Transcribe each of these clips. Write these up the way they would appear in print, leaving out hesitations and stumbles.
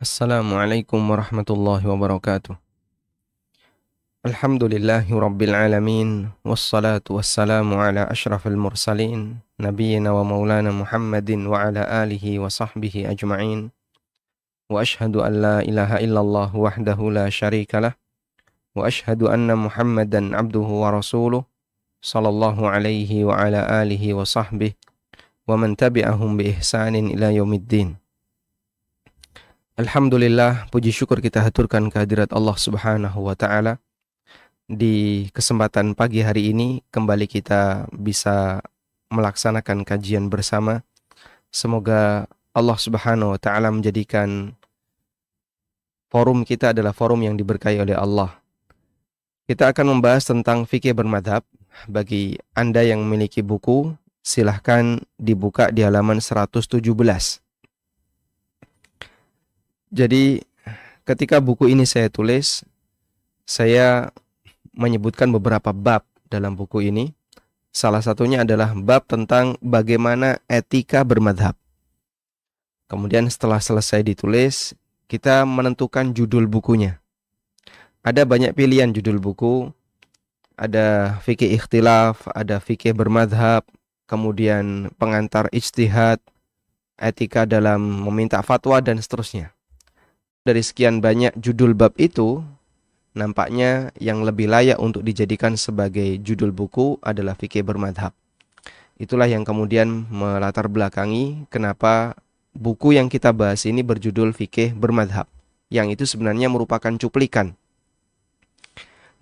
Assalamualaikum warahmatullahi wabarakatuh. Alhamdulillahi rabbil alamin. Wassalatu wassalamu ala ashrafil mursalin nabiyyina wa maulana Muhammadin wa ala alihi wa sahbihi ajma'in. Wa ashhadu an la ilaha illallah wahdahu la syarika lah. Wa ashhadu anna Muhammadan abduhu wa rasuluh sallallahu alaihi wa ala alihi wa sahbihi wa man tabi'ahum bi ihsanin ila yaumiddin. Alhamdulillah, puji syukur kita haturkan kehadirat Allah Subhanahu wa taala. Di kesempatan pagi hari ini kembali kita bisa melaksanakan kajian bersama. Semoga Allah Subhanahu wa taala menjadikan forum kita adalah forum yang diberkahi oleh Allah. Kita akan membahas tentang fikih bermadhab. Bagi Anda yang memiliki buku, silahkan dibuka di halaman 117. Jadi ketika buku ini saya tulis, saya menyebutkan beberapa bab dalam buku ini. Salah satunya adalah bab tentang bagaimana etika bermadhab. Kemudian setelah selesai ditulis, kita menentukan judul bukunya. Ada banyak pilihan judul buku. Ada fikih ikhtilaf, ada fikih bermadhab, kemudian pengantar ijtihad, etika dalam meminta fatwa, dan seterusnya. Dari sekian banyak judul bab itu, nampaknya yang lebih layak untuk dijadikan sebagai judul buku adalah fikih bermadhab. Itulah yang kemudian melatar belakangi kenapa buku yang kita bahas ini berjudul fikih bermadhab. Yang itu sebenarnya merupakan cuplikan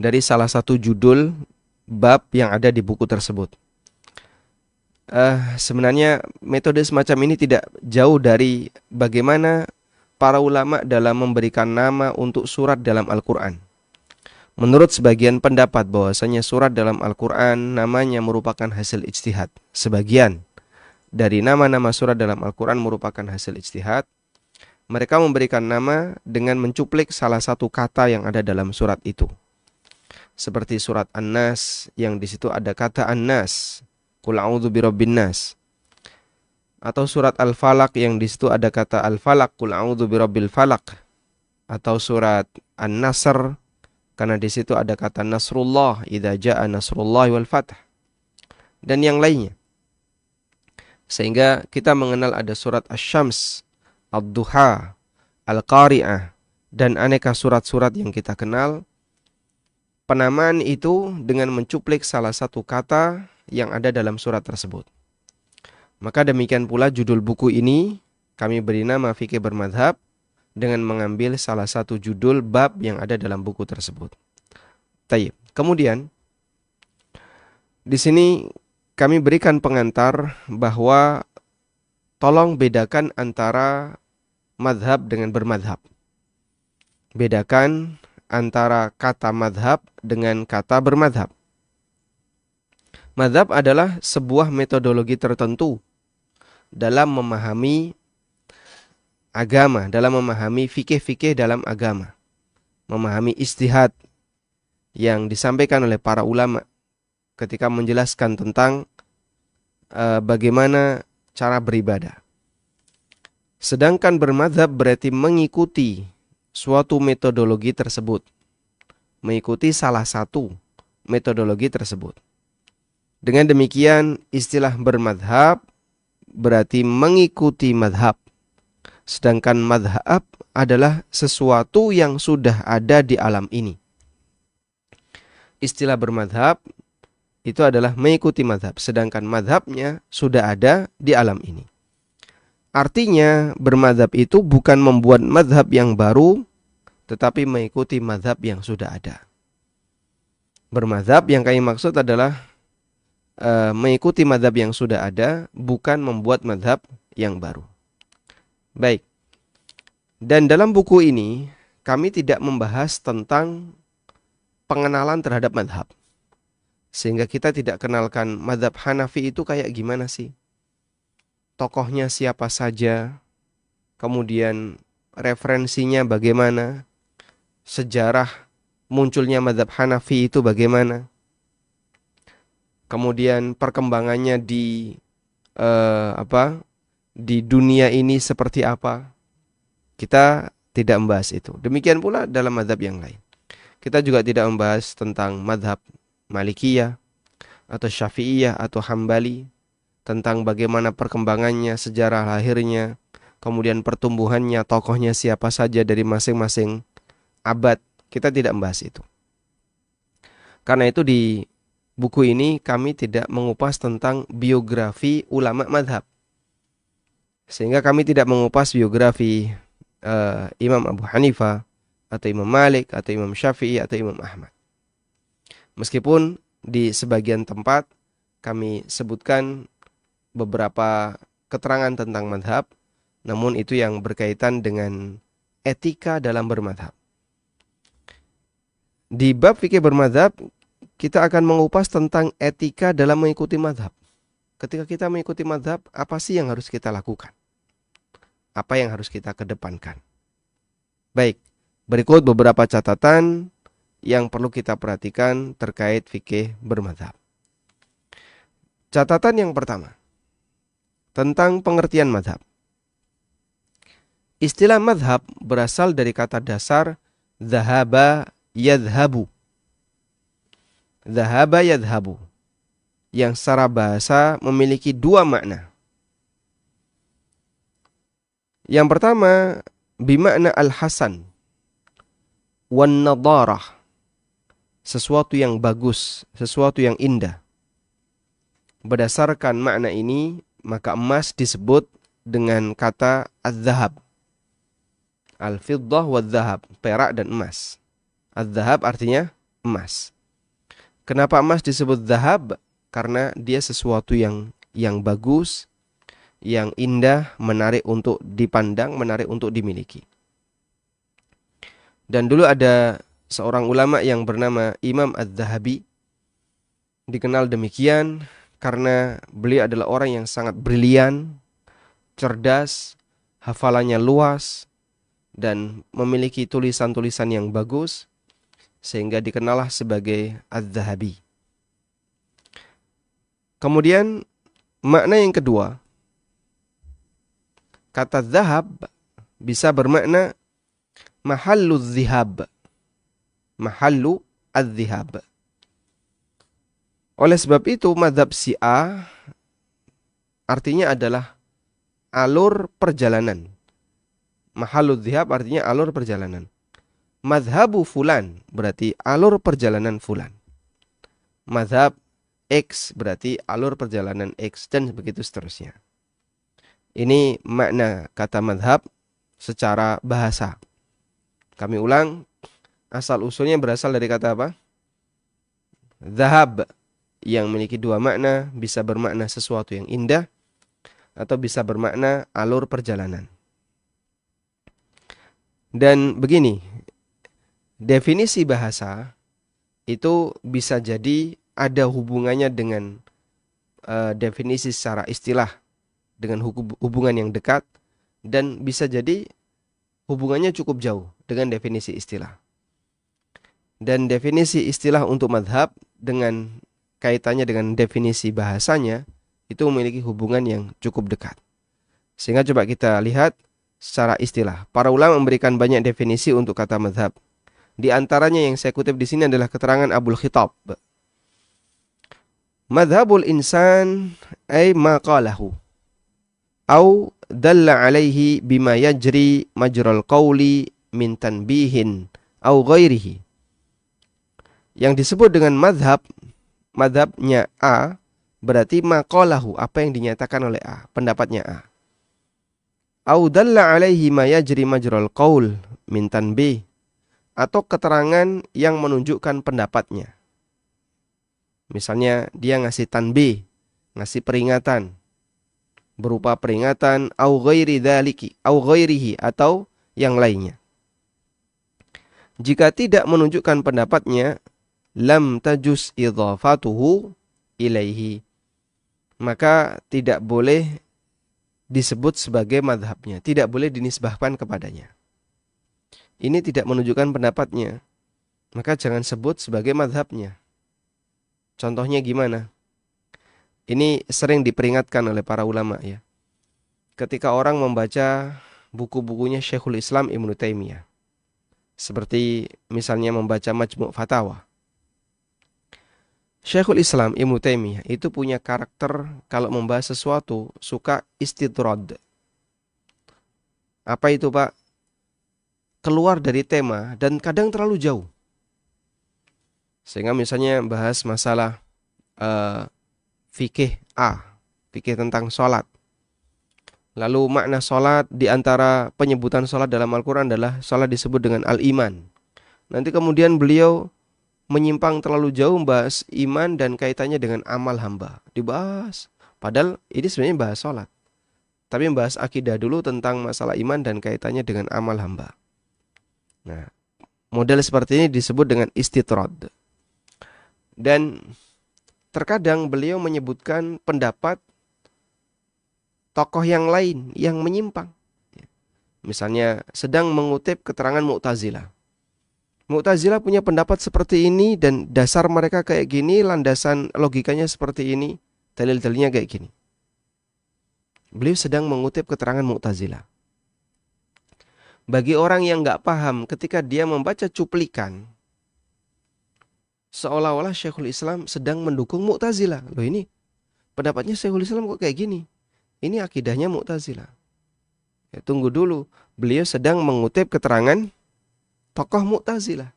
dari salah satu judul bab yang ada di buku tersebut. Sebenarnya metode semacam ini tidak jauh dari bagaimana para ulama dalam memberikan nama untuk surat dalam Al-Quran. Menurut sebagian pendapat bahwasanya surat dalam Al-Quran namanya merupakan hasil ijtihad. Sebagian dari nama-nama surat dalam Al-Quran merupakan hasil ijtihad. Mereka memberikan nama dengan mencuplik salah satu kata yang ada dalam surat itu. Seperti surat An-Nas yang di situ ada kata An-Nas, Qul a'udzu birabbin nas. Atau surat Al-Falaq yang di situ ada kata Al-Falaq, Qul a'udzu birabbil falaq. Atau surat An-Nasr karena di situ ada kata Nasrullah, idza jaa nasrullahi wal fath. Dan yang lainnya. Sehingga kita mengenal ada surat Asy-Syams, Ad-Duha, Al-Qari'ah, dan aneka surat-surat yang kita kenal. Penamaan itu dengan mencuplik salah satu kata yang ada dalam surat tersebut. Maka demikian pula judul buku ini kami beri nama fikih bermadhab dengan mengambil salah satu judul bab yang ada dalam buku tersebut. Tayyib. Kemudian di sini kami berikan pengantar bahwa tolong bedakan antara madhab dengan bermadhab. Bedakan antara kata madhab dengan kata bermadhab. Madhab adalah sebuah metodologi tertentu dalam memahami agama, dalam memahami fikih-fikih dalam agama. Memahami ijtihad yang disampaikan oleh para ulama ketika menjelaskan tentang bagaimana cara beribadah. Sedangkan bermadhab berarti mengikuti suatu metodologi tersebut. Mengikuti salah satu metodologi tersebut. Dengan demikian istilah bermadhab berarti mengikuti madhab. Sedangkan madhab adalah sesuatu yang sudah ada di alam ini. Istilah bermadhab itu adalah mengikuti madhab. Sedangkan madhabnya sudah ada di alam ini. Artinya bermadhab itu bukan membuat madhab yang baru, tetapi mengikuti madhab yang sudah ada. Bermadhab yang kami maksud adalah mengikuti madhab yang sudah ada, bukan membuat madhab yang baru. Baik. Dan dalam buku ini, kami tidak membahas tentang pengenalan terhadap madhab. Sehingga kita tidak kenalkan madhab Hanafi itu kayak gimana sih. Tokohnya siapa saja, kemudian referensinya bagaimana, sejarah munculnya madhab Hanafi itu bagaimana. Kemudian perkembangannya di di dunia ini seperti apa. Kita tidak membahas itu. Demikian pula dalam mazhab yang lain. Kita juga tidak membahas tentang mazhab Malikiyah atau Syafi'iyah atau Hambali, tentang bagaimana perkembangannya, sejarah lahirnya, kemudian pertumbuhannya, tokohnya siapa saja dari masing-masing abad. Kita tidak membahas itu. Karena itu di buku ini kami tidak mengupas tentang biografi ulama madhab. Sehingga kami tidak mengupas biografi Imam Abu Hanifah, atau Imam Malik, atau Imam Syafi'i, atau Imam Ahmad. Meskipun di sebagian tempat kami sebutkan beberapa keterangan tentang madhab, namun itu yang berkaitan dengan etika dalam bermadhab. Di bab fikih bermadhab, kita akan mengupas tentang etika dalam mengikuti madhab. Ketika kita mengikuti madhab, apa sih yang harus kita lakukan? Apa yang harus kita kedepankan? Baik, berikut beberapa catatan yang perlu kita perhatikan terkait fikih bermadhab. Catatan yang pertama, tentang pengertian madhab. Istilah madhab berasal dari kata dasar dhahaba yadhabu. Dhahaba yadhabu, yang secara bahasa memiliki dua makna. Yang pertama, bimakna al-hasan wan nadarah, sesuatu yang bagus, sesuatu yang indah. Berdasarkan makna ini, maka emas disebut dengan kata az-zahab. Al-fiddah wal-zahab, perak dan emas. Az-zahab artinya emas. Kenapa emas disebut zahab? Karena dia sesuatu yang bagus, yang indah, menarik untuk dipandang, menarik untuk dimiliki. Dan dulu ada seorang ulama yang bernama Imam Az-Zahabi. Dikenal demikian karena beliau adalah orang yang sangat brilian, cerdas, hafalannya luas, dan memiliki tulisan-tulisan yang bagus, sehingga dikenallah sebagai Az-Zahabi. Kemudian makna yang kedua, kata zahab bisa bermakna mahallu zihab. Mahallu az-zihab. Oleh sebab itu mazhab Syiah artinya adalah alur perjalanan. Mahallu zihab artinya alur perjalanan. Mazhabu fulan berarti alur perjalanan fulan. Mazhab X berarti alur perjalanan X, dan begitu seterusnya. Ini makna kata mazhab secara bahasa. Kami ulang, asal usulnya berasal dari kata apa? Zahab, yang memiliki dua makna, bisa bermakna sesuatu yang indah atau bisa bermakna alur perjalanan. Dan begini, definisi bahasa itu bisa jadi ada hubungannya dengan definisi secara istilah, dengan hubungan yang dekat, dan bisa jadi hubungannya cukup jauh dengan definisi istilah. Dan definisi istilah untuk madhab dengan kaitannya dengan definisi bahasanya itu memiliki hubungan yang cukup dekat. Sehingga coba kita lihat secara istilah. Para ulama memberikan banyak definisi untuk kata madhab. Di antaranya yang saya kutip di sini adalah keterangan Abul Khitab. Madhabul insan ay maqalahu au dalla alaihi bima yajri majral qawli min tanbihin au ghairihi. Yang disebut dengan madhabnya A, berarti maqalahu, apa yang dinyatakan oleh A, pendapatnya A. Au dalla alaihi ma yajri majral qaul min tanbih, atau keterangan yang menunjukkan pendapatnya. Misalnya dia ngasih tanbih, ngasih peringatan, berupa peringatan au ghairi dzaliki au ghairihi, atau yang lainnya. Jika tidak menunjukkan pendapatnya, lam tajus idhafatuhu ilaihi, maka tidak boleh disebut sebagai madhabnya, tidak boleh dinisbahkan kepadanya. Ini tidak menunjukkan pendapatnya, maka jangan sebut sebagai madhabnya. Contohnya gimana? Ini sering diperingatkan oleh para ulama ya. Ketika orang membaca buku-bukunya Syekhul Islam Ibnu Taimiyah. Seperti misalnya membaca Majmu' Fatawa. Syekhul Islam Ibnu Taimiyah itu punya karakter kalau membahas sesuatu suka istitrad. Apa itu, Pak? Keluar dari tema dan kadang terlalu jauh. Sehingga misalnya bahas masalah fikih A, fikih tentang sholat. Lalu makna sholat, di antara penyebutan sholat dalam Al-Quran adalah sholat disebut dengan al-iman. Nanti kemudian beliau menyimpang terlalu jauh membahas iman dan kaitannya dengan amal hamba. Dibahas. Padahal ini sebenarnya bahas sholat. Tapi membahas akidah dulu tentang masalah iman dan kaitannya dengan amal hamba. Nah, model seperti ini disebut dengan istitrad. Dan terkadang beliau menyebutkan pendapat tokoh yang lain yang menyimpang. Misalnya sedang mengutip keterangan Mu'tazilah. Mu'tazilah punya pendapat seperti ini dan dasar mereka kayak gini, landasan logikanya seperti ini, dalil-dalilnya kayak gini. Beliau sedang mengutip keterangan Mu'tazilah. Bagi orang yang nggak paham, ketika dia membaca cuplikan, seolah-olah Syekhul Islam sedang mendukung Mu'tazilah. Loh, ini pendapatnya Syekhul Islam kok kayak gini? Ini akidahnya Mu'tazilah. Ya, tunggu dulu, beliau sedang mengutip keterangan tokoh Mu'tazilah.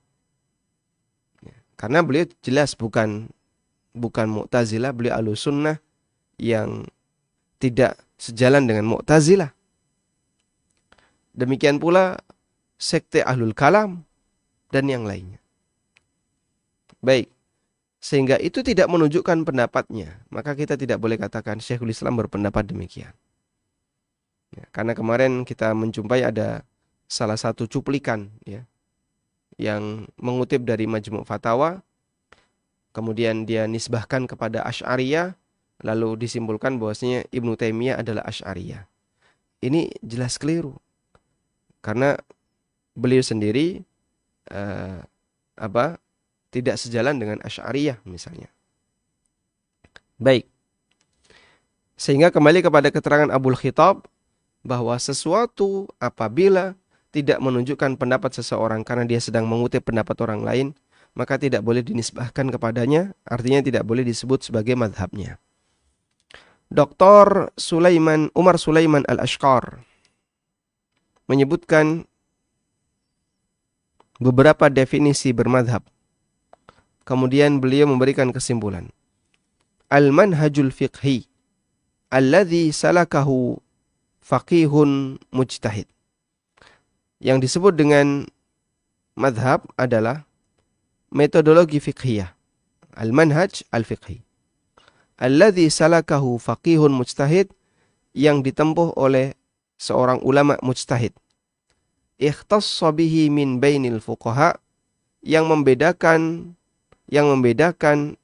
Ya, karena beliau jelas bukan Mu'tazilah, beliau Ahlussunnah yang tidak sejalan dengan Mu'tazilah. Demikian pula sekte Ahlul Kalam dan yang lainnya. Baik, sehingga itu tidak menunjukkan pendapatnya, maka kita tidak boleh katakan Syekhul Islam berpendapat demikian. Ya, karena kemarin kita menjumpai ada salah satu cuplikan ya, yang mengutip dari Majmu' Fatawa, kemudian dia nisbahkan kepada Asy'ariyah, lalu disimpulkan bahwasanya Ibnu Taimiyah adalah Asy'ariyah. Ini jelas keliru. Karena beliau sendiri tidak sejalan dengan Asy'ariyah misalnya. Baik. Sehingga kembali kepada keterangan Abul Khitab bahwa sesuatu apabila tidak menunjukkan pendapat seseorang karena dia sedang mengutip pendapat orang lain, maka tidak boleh dinisbahkan kepadanya, artinya tidak boleh disebut sebagai madhabnya. Dr. Umar Sulaiman Al-Ashqar menyebutkan beberapa definisi bermadhab. Kemudian beliau memberikan kesimpulan. Al-manhajul fiqhi alladhi salakahu faqihun mujtahid. Yang disebut dengan madhab adalah metodologi fiqhiyah. Al-manhaj al-fiqhi alladhi salakahu faqihun mujtahid, yang ditempuh oleh seorang ulama mujtahid. Ikhtassa bihi min bainil fuqaha, yang membedakan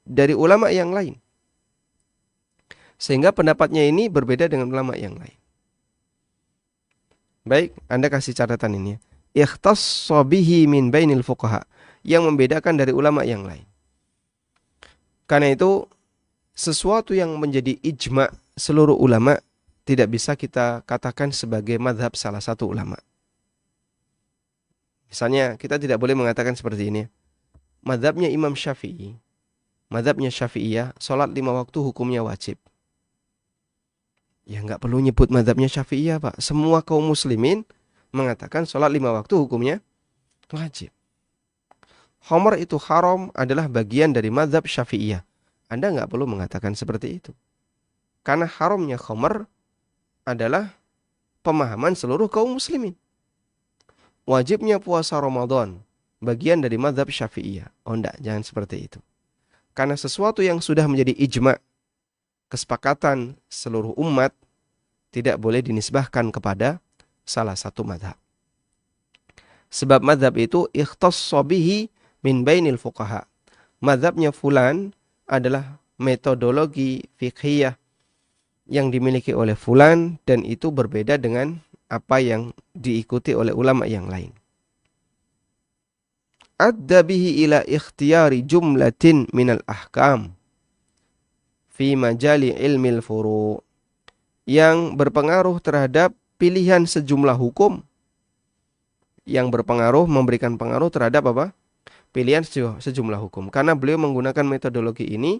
dari ulama yang lain. Sehingga pendapatnya ini berbeda dengan ulama yang lain. Baik, Anda kasih catatan ini ya. Ikhtassa bihi min bainil fuqaha, yang membedakan dari ulama yang lain. Karena itu sesuatu yang menjadi ijma' seluruh ulama tidak bisa kita katakan sebagai madhab salah satu ulama. Misalnya kita tidak boleh mengatakan seperti ini. Madhabnya Imam Syafi'i, madhabnya Syafi'iyah, sholat 5 waktu hukumnya wajib. Ya nggak perlu nyebut madhabnya Syafi'iyah, Pak. Semua kaum muslimin mengatakan sholat 5 waktu hukumnya wajib. Khamr itu haram adalah bagian dari madhab Syafi'iyah. Anda nggak perlu mengatakan seperti itu. Karena haramnya khamr adalah pemahaman seluruh kaum muslimin. Wajibnya puasa Ramadan bagian dari mazhab Syafi'iyah. Oh enggak, jangan seperti itu. Karena sesuatu yang sudah menjadi ijma', kesepakatan seluruh umat, tidak boleh dinisbahkan kepada salah satu mazhab. Sebab mazhab itu ikhtassa bihi min bainil fuqaha. Mazhabnya fulan adalah metodologi fiqhiyah yang dimiliki oleh fulan, dan itu berbeda dengan apa yang diikuti oleh ulama yang lain. Adda bihi ila ikhtiyari jumlatin minal ahkam fi majali ilmil furu', yang berpengaruh terhadap pilihan sejumlah hukum yang berpengaruh, memberikan pengaruh terhadap apa? Pilihan sejumlah hukum. Karena beliau menggunakan metodologi ini,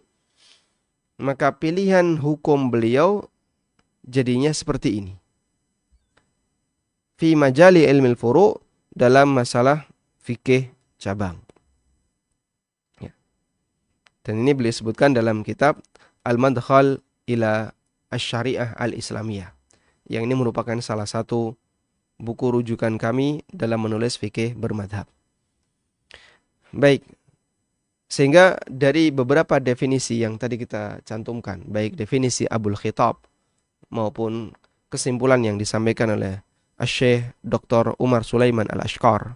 maka pilihan hukum beliau jadinya seperti ini. Fi majali ilmil furu' dalam masalah fikih cabang. Ya. Dan ini beliau sebutkan dalam kitab Al-Madkhal ila Asy-Syariah Al-Islamiyah. Yang ini merupakan salah satu buku rujukan kami dalam menulis fikih bermadhab. Baik, sehingga dari beberapa definisi yang tadi kita cantumkan, baik definisi Abul Khitab maupun kesimpulan yang disampaikan oleh Asy-Syaikh Dr. Umar Sulaiman Al-Ashqar,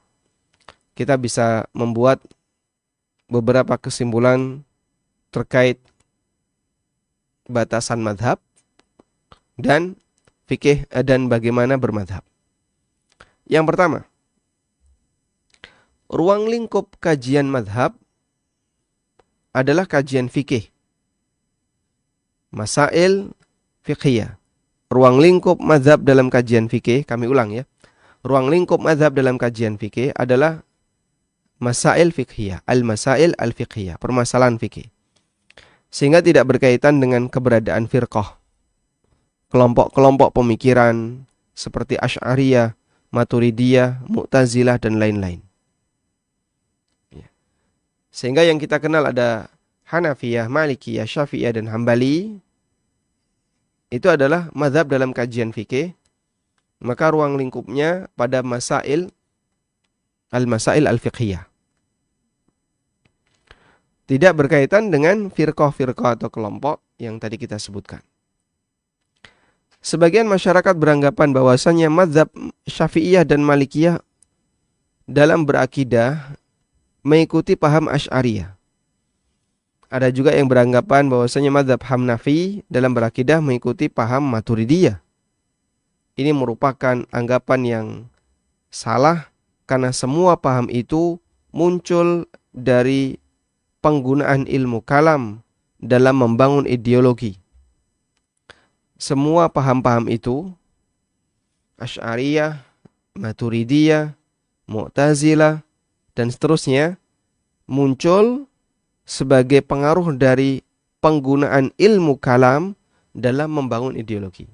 kita bisa membuat beberapa kesimpulan terkait batasan madhab dan fikih dan bagaimana bermadhab. Yang pertama, ruang lingkup kajian madhab adalah kajian fikih. Masail fiqhiyah. Ruang lingkup madhab dalam kajian fikih, kami ulang ya. Ruang lingkup madhab dalam kajian fikih adalah masail fiqhiyah. Al-masail al-fiqhiyah. Permasalahan fikih. Sehingga tidak berkaitan dengan keberadaan firqah. Kelompok-kelompok pemikiran seperti Asy'ariyah, Maturidiyah, Mu'tazilah, dan lain-lain. Sehingga yang kita kenal ada Hanafiyah, Malikiyah, Syafi'iyah, dan Hambali. Itu adalah mazhab dalam kajian fikih. Maka ruang lingkupnya pada masail al-masail al-fiqhiyah. Tidak berkaitan dengan firqah-firqah atau kelompok yang tadi kita sebutkan. Sebagian masyarakat beranggapan bahwasanya mazhab Syafi'iyah dan Malikiyah dalam berakidah mengikuti paham Asy'ariyah. Ada juga yang beranggapan bahwasanya mazhab Hanafi dalam berakidah mengikuti paham Maturidiyah. Ini merupakan anggapan yang salah karena semua paham itu muncul dari penggunaan ilmu kalam dalam membangun ideologi. Semua paham-paham itu, Asy'ariyah, Maturidiyah, Mu'tazilah, dan seterusnya, muncul sebagai pengaruh dari penggunaan ilmu kalam dalam membangun ideologi.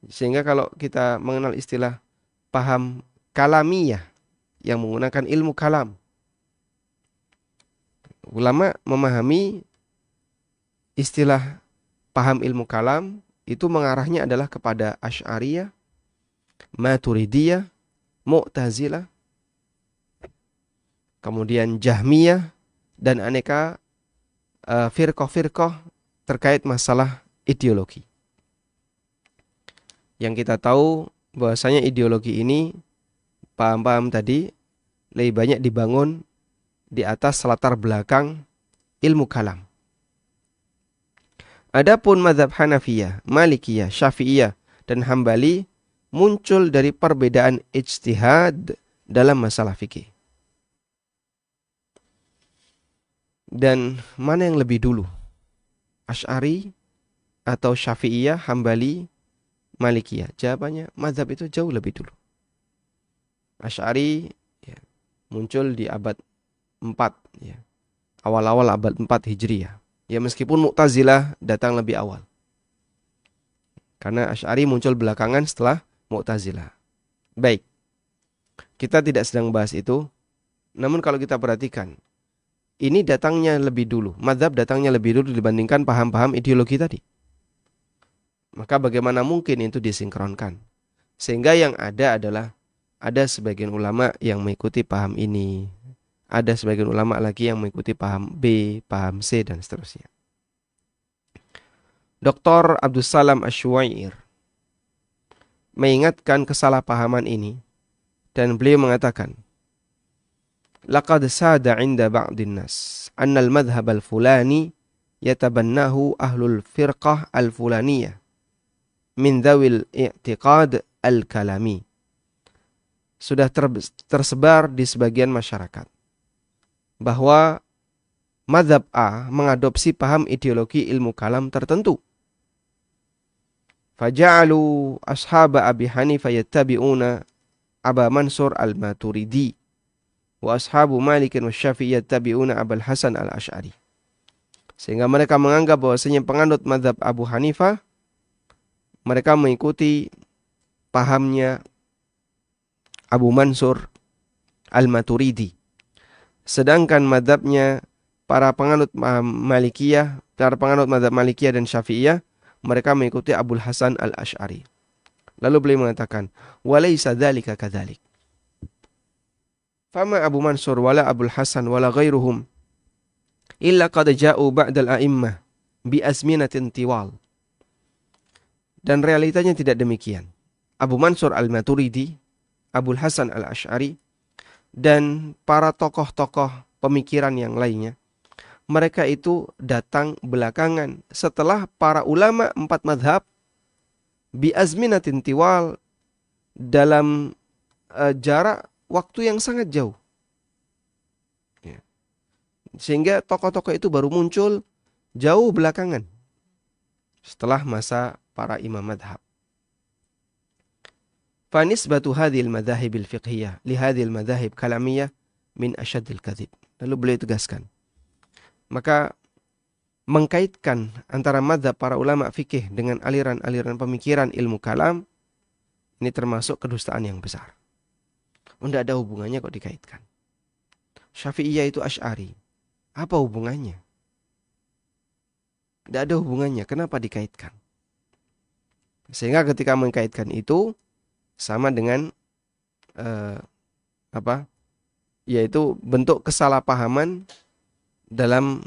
Sehingga kalau kita mengenal istilah paham kalamiyah yang menggunakan ilmu kalam, ulama memahami istilah paham ilmu kalam itu mengarahnya adalah kepada Asy'ariyah, Maturidiyah, Mu'tazilah, kemudian Jahmiyah, dan aneka firqah-firqah terkait masalah ideologi. Yang kita tahu bahwasanya ideologi ini, paham-paham tadi, lebih banyak dibangun di atas latar belakang ilmu kalam. Adapun mazhab Hanafiyah, Malikiyah, Syafi'iyah, dan Hambali muncul dari perbedaan ijtihad dalam masalah fikih. Dan mana yang lebih dulu? Asy'ari atau Syafi'iyah, Hambali, Malikiyah? Jawabannya, mazhab itu jauh lebih dulu. Asy'ari ya, muncul di abad 4, ya. Awal-awal abad 4 Hijriyah. Ya, meskipun Mu'tazilah datang lebih awal. Karena Asy'ari muncul belakangan setelah Mu'tazilah. Baik, kita tidak sedang bahas itu. Namun kalau kita perhatikan, ini datangnya lebih dulu. Mazhab datangnya lebih dulu dibandingkan paham-paham ideologi tadi. Maka bagaimana mungkin itu disinkronkan? Sehingga yang ada adalah ada sebagian ulama yang mengikuti paham ini. Ada sebagian ulama lagi yang mengikuti paham B, paham C, dan seterusnya. Dr. Abdus Salam Asy-Syuair mengingatkan kesalahpahaman ini dan beliau mengatakan, laqad sada 'inda ba'din nas anna al-madhhab al-fulani yatabannahu ahlul firqah al-fulaniyah min dzawil i'tiqad al-kalami. Sudah tersebar di sebagian masyarakat bahwa mazhab A mengadopsi paham ideologi ilmu kalam tertentu. Faja'alu ashab Abi Hanifah yattabi'una Aba Mansur al-Maturidi wa ashabu Malik wa Syafi'i yattabi'una Abul Hasan al-Asy'ari. Sehingga mereka menganggap bahwasanya penganut mazhab Abu Hanifah mereka mengikuti pahamnya Abu Mansur al-Maturidi. Sedangkan mazhabnya para penganut Malikiyah, para penganut mazhab Malikiyah dan Syafi'iyah, mereka mengikuti Abul Hasan al-Asy'ari. Lalu beliau mengatakan, "Walaysa dzalika kadzalik." Fama Abu Mansur wala Abul Hasan wala ghairuhum illa qad ja'u ba'dal a'immah bi azminatin tiwal. Dan realitanya tidak demikian. Abu Mansur al-Maturidi, Abul Hasan al-Asy'ari, dan para tokoh-tokoh pemikiran yang lainnya, mereka itu datang belakangan setelah para ulama 4 mazhab bi azminatin tiwal, dalam jarak waktu yang sangat jauh. Ya. Sehingga tokoh-tokoh itu baru muncul jauh belakangan setelah masa para imam mazhab. Fanisbatu hadhil madhahibil fiqhiyah li hadhil madhahib kalamiyah min asyaddil kadzib. Lalu beliau tegaskan, maka mengkaitkan antara mazhab para ulama fikih dengan aliran-aliran pemikiran ilmu kalam ini termasuk kedustaan yang besar. Tidak ada hubungannya kok dikaitkan. Syafi'iyah itu Asy'ari. Apa hubungannya? Tidak ada hubungannya. Kenapa dikaitkan? Sehingga ketika mengkaitkan itu sama dengan yaitu bentuk kesalahpahaman dalam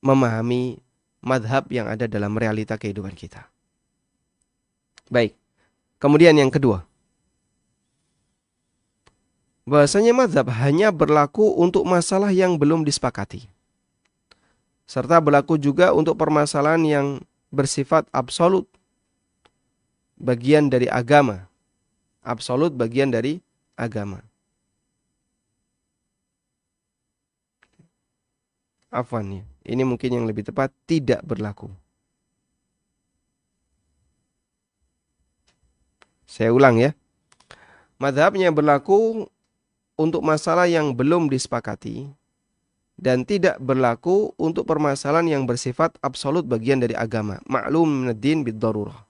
memahami madhab yang ada dalam realita kehidupan kita. Baik. Kemudian yang kedua, bahasanya madhab hanya berlaku untuk masalah yang belum disepakati, serta berlaku juga untuk permasalahan yang bersifat absolut, bagian dari agama. Absolut bagian dari agama. Afwan ya. Ini mungkin yang lebih tepat, tidak berlaku. Saya ulang ya. Mazhabnya berlaku untuk masalah yang belum disepakati dan tidak berlaku untuk permasalahan yang bersifat absolut bagian dari agama. Ma'lum minad-din bid-darurah.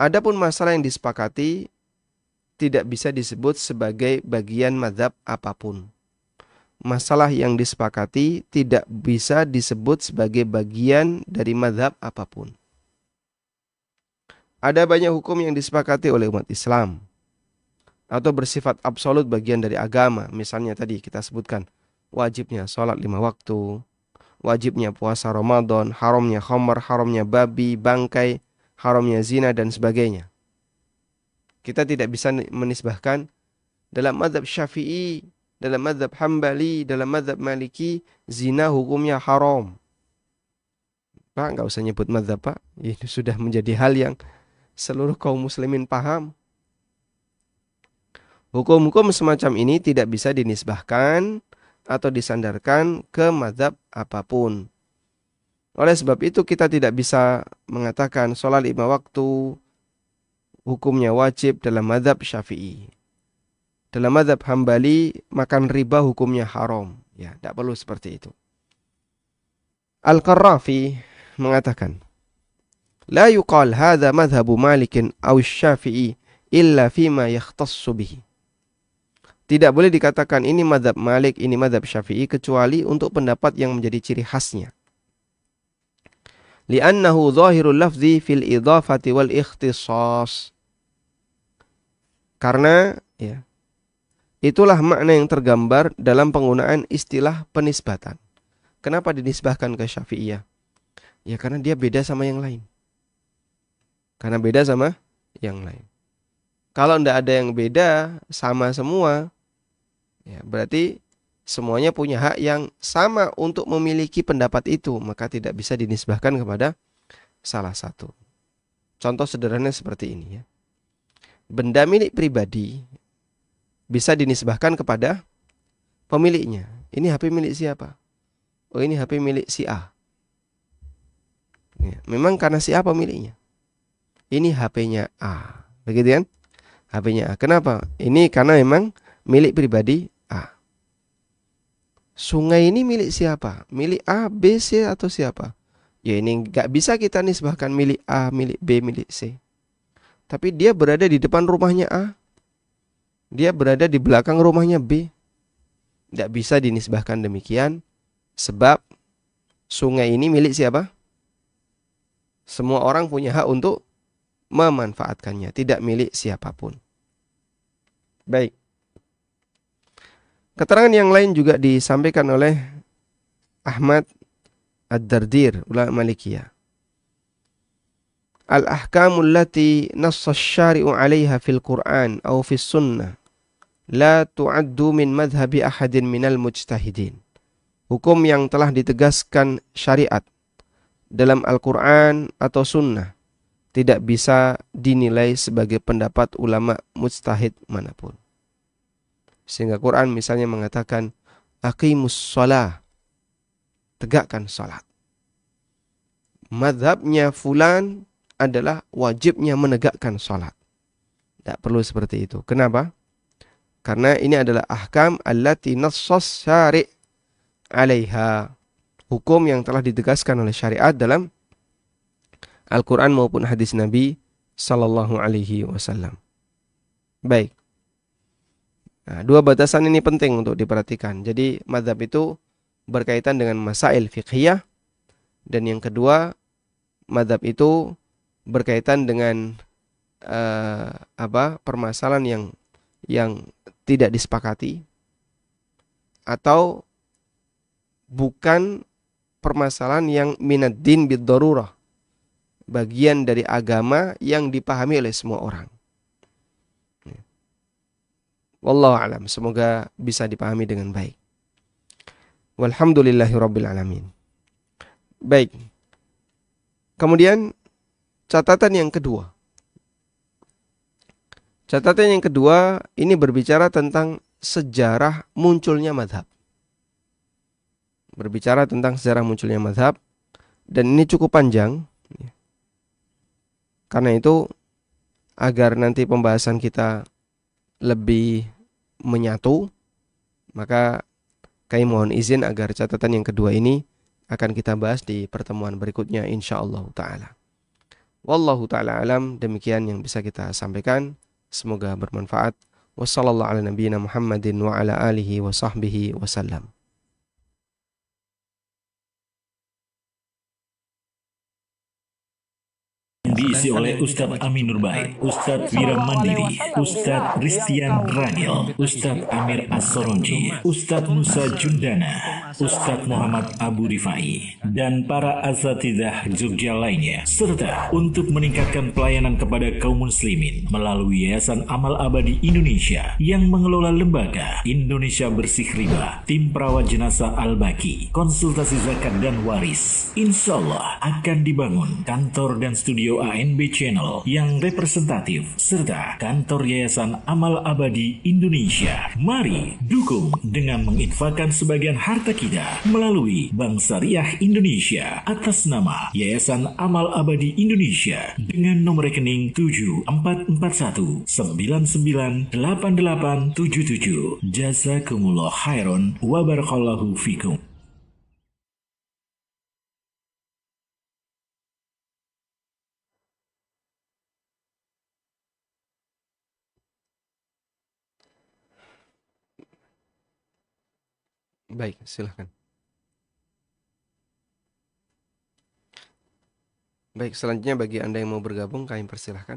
Adapun masalah yang disepakati tidak bisa disebut sebagai bagian mazhab apapun. Masalah yang disepakati tidak bisa disebut sebagai bagian dari mazhab apapun. Ada banyak hukum yang disepakati oleh umat Islam atau bersifat absolut bagian dari agama. Misalnya tadi kita sebutkan wajibnya sholat 5 waktu, wajibnya puasa Ramadan, haramnya khamar, haramnya babi, bangkai, haramnya zina dan sebagainya. Kita tidak bisa menisbahkan dalam mazhab Syafi'i, dalam mazhab Hambali, dalam mazhab Maliki, zina hukumnya haram. Pak, nggak usah nyebut mazhab, Pak. Ini sudah menjadi hal yang seluruh kaum muslimin paham. Hukum-hukum semacam ini tidak bisa dinisbahkan atau disandarkan ke mazhab apapun. Oleh sebab itu kita tidak bisa mengatakan sholat 5 waktu hukumnya wajib dalam mazhab Syafi'i. Dalam mazhab Hambali, makan riba hukumnya haram. Ya, tidak perlu seperti itu. Al-Qarrafi mengatakan, la yuqal hadha madhabu Malikin aw Syafi'i illa fima yakhtassu bihi. Tidak boleh dikatakan ini mazhab Malik, ini mazhab Syafi'i kecuali untuk pendapat yang menjadi ciri khasnya. Li'annahu zahirul lafzi fil idhafati wal ikhtisas. Karena ya, itulah makna yang tergambar dalam penggunaan istilah penisbatan. Kenapa dinisbahkan ke Syafi'iyah? Ya karena dia beda sama yang lain. Karena beda sama yang lain. Kalau tidak ada yang beda, sama semua, ya berarti semuanya punya hak yang sama untuk memiliki pendapat itu. Maka tidak bisa dinisbahkan kepada salah satu. Contoh sederhana seperti ini ya. Benda milik pribadi bisa dinisbahkan kepada pemiliknya. Ini HP milik siapa? Oh, ini HP milik si A. Ya, memang karena siapa miliknya? Ini HP-nya A. Begitu kan? HP-nya A. Kenapa? Ini karena memang milik pribadi A. Sungai ini milik siapa? Milik A, B, C atau siapa? Ya ini nggak bisa kita nisbahkan milik A, milik B, milik C. Tapi dia berada di depan rumahnya A. Dia berada di belakang rumahnya B. Nggak bisa dinisbahkan demikian. Sebab sungai ini milik siapa? Semua orang punya hak untuk memanfaatkannya. Tidak milik siapapun. Baik. Keterangan yang lain juga disampaikan oleh Ahmad Ad-Dardir, ulama Malikiyah. Al-ahkamul lati nassa syari'u 'alaiha fil Qur'an aw fis sunnah la tu'addu min madhhabi ahadin minal mujtahidin. Hukum yang telah ditegaskan syariat dalam Al-Qur'an atau sunnah tidak bisa dinilai sebagai pendapat ulama mujtahid manapun. Sehingga Quran misalnya mengatakan aqimus shalah, tegakkan salat. Madhabnya fulan adalah wajibnya menegakkan salat. Tidak perlu seperti itu. Kenapa? Karena ini adalah ahkam allati nassas syari' 'alaiha. Hukum yang telah ditegaskan oleh syariat dalam Al-Quran maupun hadis Nabi Sallallahu Alaihi Wasallam. Baik. Nah, dua batasan ini penting untuk diperhatikan. Jadi mazhab itu berkaitan dengan masail fiqhiyah, dan yang kedua mazhab itu berkaitan dengan permasalahan yang tidak disepakati atau bukan permasalahan yang minad din bid darurah, bagian dari agama yang dipahami oleh semua orang. Wallahu alam, semoga bisa dipahami dengan baik. Walhamdulillahirabbil alamin. Baik. Kemudian catatan yang kedua. Catatan yang kedua ini berbicara tentang sejarah munculnya mazhab. Berbicara tentang sejarah munculnya mazhab, dan ini cukup panjang. Karena itu agar nanti pembahasan kita lebih menyatu, maka kami mohon izin agar catatan yang kedua ini akan kita bahas di pertemuan berikutnya insyaallah taala. Wallahu taala alam, demikian yang bisa kita sampaikan, semoga bermanfaat. Wassallallahu ala nabiyyina Muhammadin wa ala alihi wa sahbihi wasallam. Diisi oleh Ustadz Amin Nurbaik, Ustadz Wira Mandiri, Ustadz Ristian Ragil, Ustadz Amir As-Soronji, Ustadz Musa Jundana, Ustadz Muhammad Abu Rifai, dan para asatidzah Jogja lainnya, serta untuk meningkatkan pelayanan kepada kaum muslimin melalui Yayasan Amal Abadi Indonesia yang mengelola lembaga Indonesia Bersih Riba, tim perawat jenazah Al-Baqi, konsultasi zakat dan waris. Insya Allah akan dibangun kantor dan studio ANB Channel yang representatif serta kantor Yayasan Amal Abadi Indonesia. Mari dukung dengan menginfakkan sebagian harta kita melalui Bank Syariah Indonesia atas nama Yayasan Amal Abadi Indonesia dengan nomor rekening 7441998877. Jazakumullah khairan wa barakallahu fikum. Baik, silahkan. Baik, selanjutnya bagi Anda yang mau bergabung, kami persilahkan.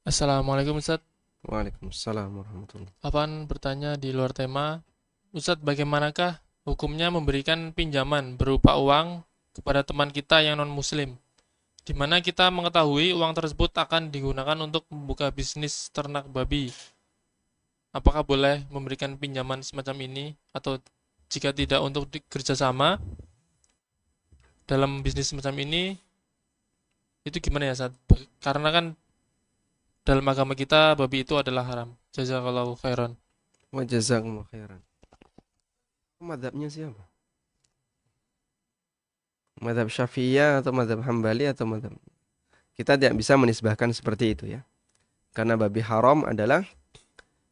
Assalamualaikum Ustadz. Waalaikumsalam warahmatullahi. Apaan bertanya di luar tema. Ustadz, bagaimanakah hukumnya memberikan pinjaman berupa uang kepada teman kita yang non-muslim, di mana kita mengetahui uang tersebut akan digunakan untuk membuka bisnis ternak babi? Apakah boleh memberikan pinjaman semacam ini, atau jika tidak untuk kerjasama dalam bisnis semacam ini, itu gimana ya Ustadz? Karena kan dalam agama kita babi itu adalah haram. Jazakallahu khairan. Wa jazakumullah khairan. Mazhabnya siapa? Mazhab Syafi'iyah atau mazhab Hambali atau mazhab, kita tidak bisa menisbahkan seperti itu ya. Karena babi haram adalah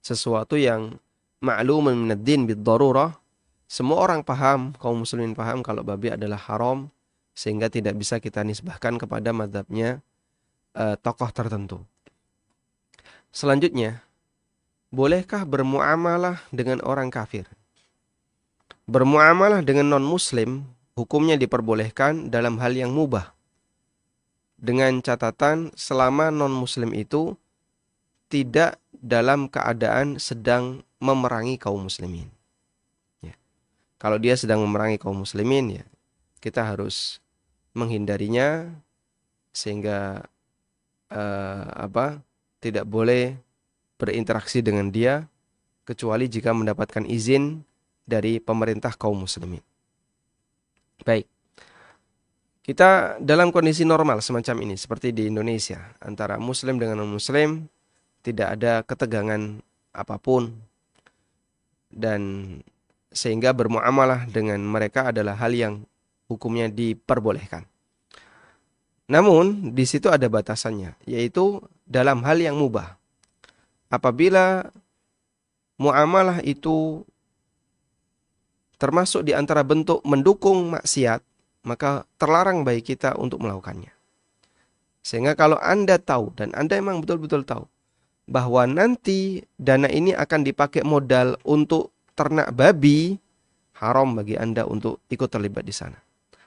sesuatu yang ma'lumun minad din bid-darurah. Semua orang paham, kaum muslimin paham kalau babi adalah haram, sehingga tidak bisa kita nisbahkan kepada mazhabnya tokoh tertentu. Selanjutnya, bolehkah bermuamalah dengan orang kafir? Bermuamalah dengan non-muslim hukumnya diperbolehkan dalam hal yang mubah. Dengan catatan selama non-muslim itu tidak dalam keadaan sedang memerangi kaum muslimin. Ya. Kalau dia sedang memerangi kaum muslimin, ya kita harus menghindarinya sehingga tidak boleh berinteraksi dengan dia kecuali jika mendapatkan izin dari pemerintah kaum muslimin. Baik. Kita dalam kondisi normal semacam ini seperti di Indonesia, antara muslim dengan non-muslim tidak ada ketegangan apapun, dan sehingga bermuamalah dengan mereka adalah hal yang hukumnya diperbolehkan. Namun di situ ada batasannya, yaitu dalam hal yang mubah. Apabila muamalah itu termasuk di antara bentuk mendukung maksiat, maka terlarang bagi kita untuk melakukannya. Sehingga kalau Anda tahu, dan Anda memang betul-betul tahu, bahwa nanti dana ini akan dipakai modal untuk ternak babi, haram bagi Anda untuk ikut terlibat di sana.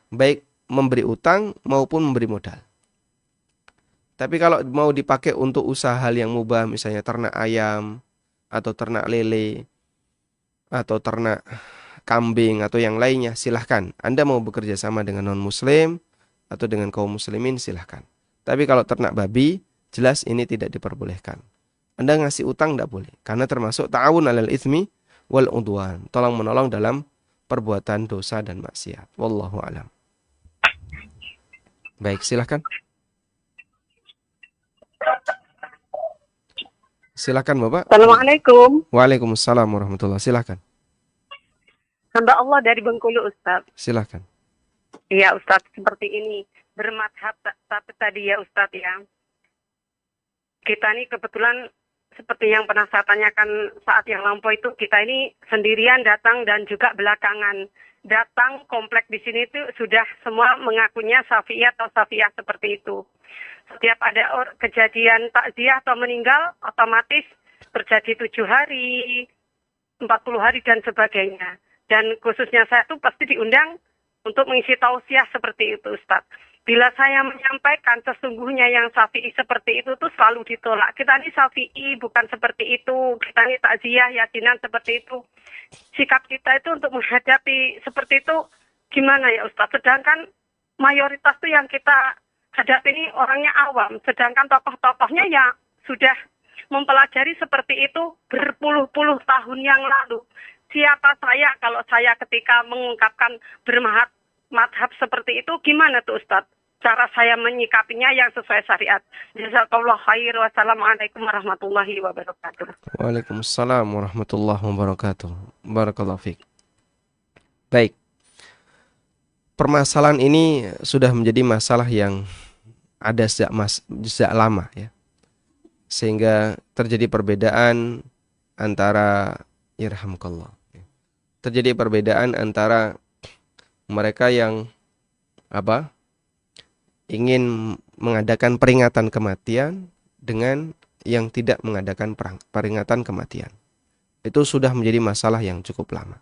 Baik memberi utang maupun memberi modal. Tapi kalau mau dipakai untuk usaha hal yang mubah, misalnya ternak ayam, atau ternak lele, atau ternak kambing, atau yang lainnya, silahkan. Anda mau bekerja sama dengan non-muslim, atau dengan kaum muslimin, silahkan. Tapi kalau ternak babi, jelas ini tidak diperbolehkan. Anda ngasih utang tidak boleh, karena termasuk ta'awun 'alal itsmi wal 'udwan, tolong menolong dalam perbuatan dosa dan maksiat. Wallahu a'lam. Baik, silahkan. Silakan Bapak. Assalamualaikum. Waalaikumsalam warahmatullahi. Silakan. Hamba Allah dari Bengkulu, Ustaz. Silakan. Iya, Ustaz, seperti ini. Bermadhab tapi tadi ya, Ustaz ya. Kita ini kebetulan seperti yang pernah saya tanyakan saat yang lampau itu, kita ini sendirian datang dan juga belakangan datang. Komplek di sini itu sudah semua mengakunya Syafi'iyah atau Syafi'iyah seperti itu. Setiap ada kejadian takziah atau meninggal, otomatis terjadi 7 hari, 40 hari, dan sebagainya. Dan khususnya saya tuh pasti diundang untuk mengisi tausiah seperti itu, Ustaz. Bila saya menyampaikan sesungguhnya yang Syafi'i seperti itu tuh selalu ditolak. Kita ini Syafi'i bukan seperti itu. Kita ini takziah, yasinan seperti itu. Sikap kita itu untuk menghadapi seperti itu gimana ya, Ustaz? Sedangkan mayoritas tuh yang kita hadapi ini orangnya awam. Sedangkan tokoh-tokohnya ya sudah mempelajari seperti itu berpuluh-puluh tahun yang lalu. Siapa saya kalau saya ketika mengungkapkan bermadhab seperti itu, gimana tuh Ustaz? Cara saya menyikapinya yang sesuai syariat. Jazakallahu khair. Wassalamualaikum warahmatullahi wabarakatuh. Waalaikumsalam warahmatullahi wabarakatuh. Barakallahu fiik. Baik. Permasalahan ini sudah menjadi masalah yang ada sejak lama ya. Sehingga terjadi perbedaan antara irhamkallah. Terjadi perbedaan antara mereka yang ingin mengadakan peringatan kematian dengan yang tidak mengadakan peringatan kematian. Itu sudah menjadi masalah yang cukup lama.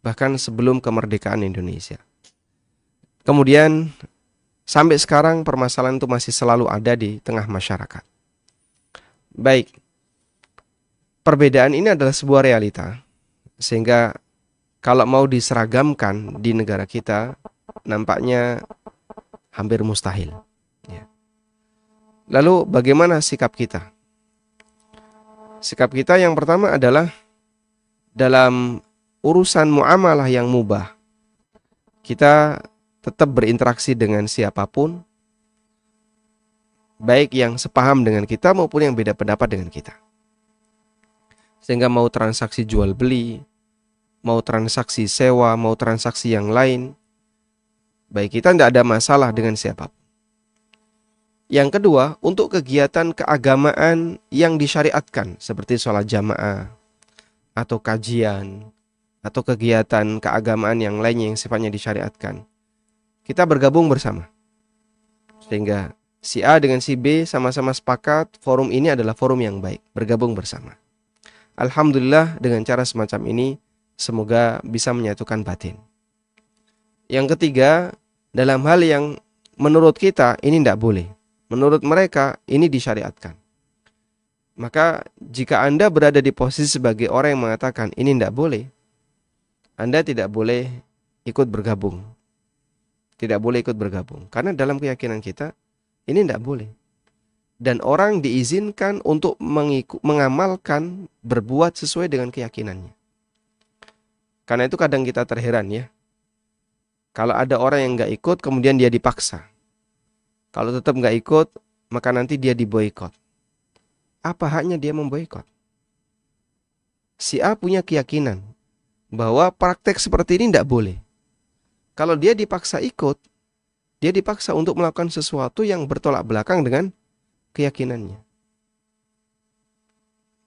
Bahkan sebelum kemerdekaan Indonesia. Kemudian sampai sekarang permasalahan itu masih selalu ada di tengah masyarakat. Baik. Perbedaan ini adalah sebuah realita. Sehingga kalau mau diseragamkan di negara kita, nampaknya hampir mustahil. Ya. Lalu bagaimana sikap kita? Sikap kita yang pertama adalah dalam urusan muamalah yang mubah. Kita tetap berinteraksi dengan siapapun, baik yang sepaham dengan kita maupun yang beda pendapat dengan kita. Sehingga mau transaksi jual beli, mau transaksi sewa, mau transaksi yang lain, Baik, kita tidak ada masalah dengan siapapun. Yang kedua, untuk kegiatan keagamaan yang disyariatkan seperti sholat jamaah atau kajian atau kegiatan keagamaan yang lainnya yang sifatnya disyariatkan, kita bergabung bersama. Sehingga si A dengan si B sama-sama sepakat forum ini adalah forum yang baik, bergabung bersama. Alhamdulillah dengan cara semacam ini semoga bisa menyatukan batin. Yang ketiga, dalam hal yang menurut kita ini tidak boleh, menurut mereka ini disyariatkan. Maka jika Anda berada di posisi sebagai orang yang mengatakan ini tidak boleh, Anda tidak boleh ikut bergabung. Tidak boleh ikut bergabung. Karena dalam keyakinan kita ini tidak boleh. Dan orang diizinkan untuk mengamalkan, berbuat sesuai dengan keyakinannya. Karena itu kadang kita terheran ya. Kalau ada orang yang nggak ikut, kemudian dia dipaksa. Kalau tetap nggak ikut, maka nanti dia diboikot. Apa haknya dia memboikot? Si A punya keyakinan bahwa praktek seperti ini tidak boleh. Kalau dia dipaksa ikut, dia dipaksa untuk melakukan sesuatu yang bertolak belakang dengan keyakinannya.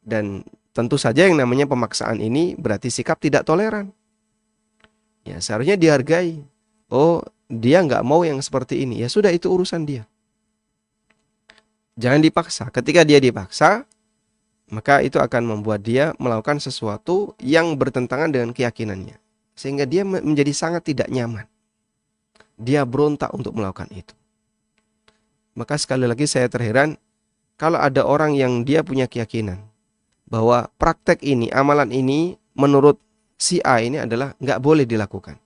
Dan tentu saja yang namanya pemaksaan ini berarti sikap tidak toleran. Ya, seharusnya dihargai. Oh, dia nggak mau yang seperti ini. Ya sudah, itu urusan dia. Jangan dipaksa. Ketika dia dipaksa, maka itu akan membuat dia melakukan sesuatu yang bertentangan dengan keyakinannya. Sehingga dia menjadi sangat tidak nyaman. Dia berontak untuk melakukan itu. Maka sekali lagi saya terheran kalau ada orang yang dia punya keyakinan bahwa praktek ini, amalan ini menurut si A ini adalah nggak boleh dilakukan.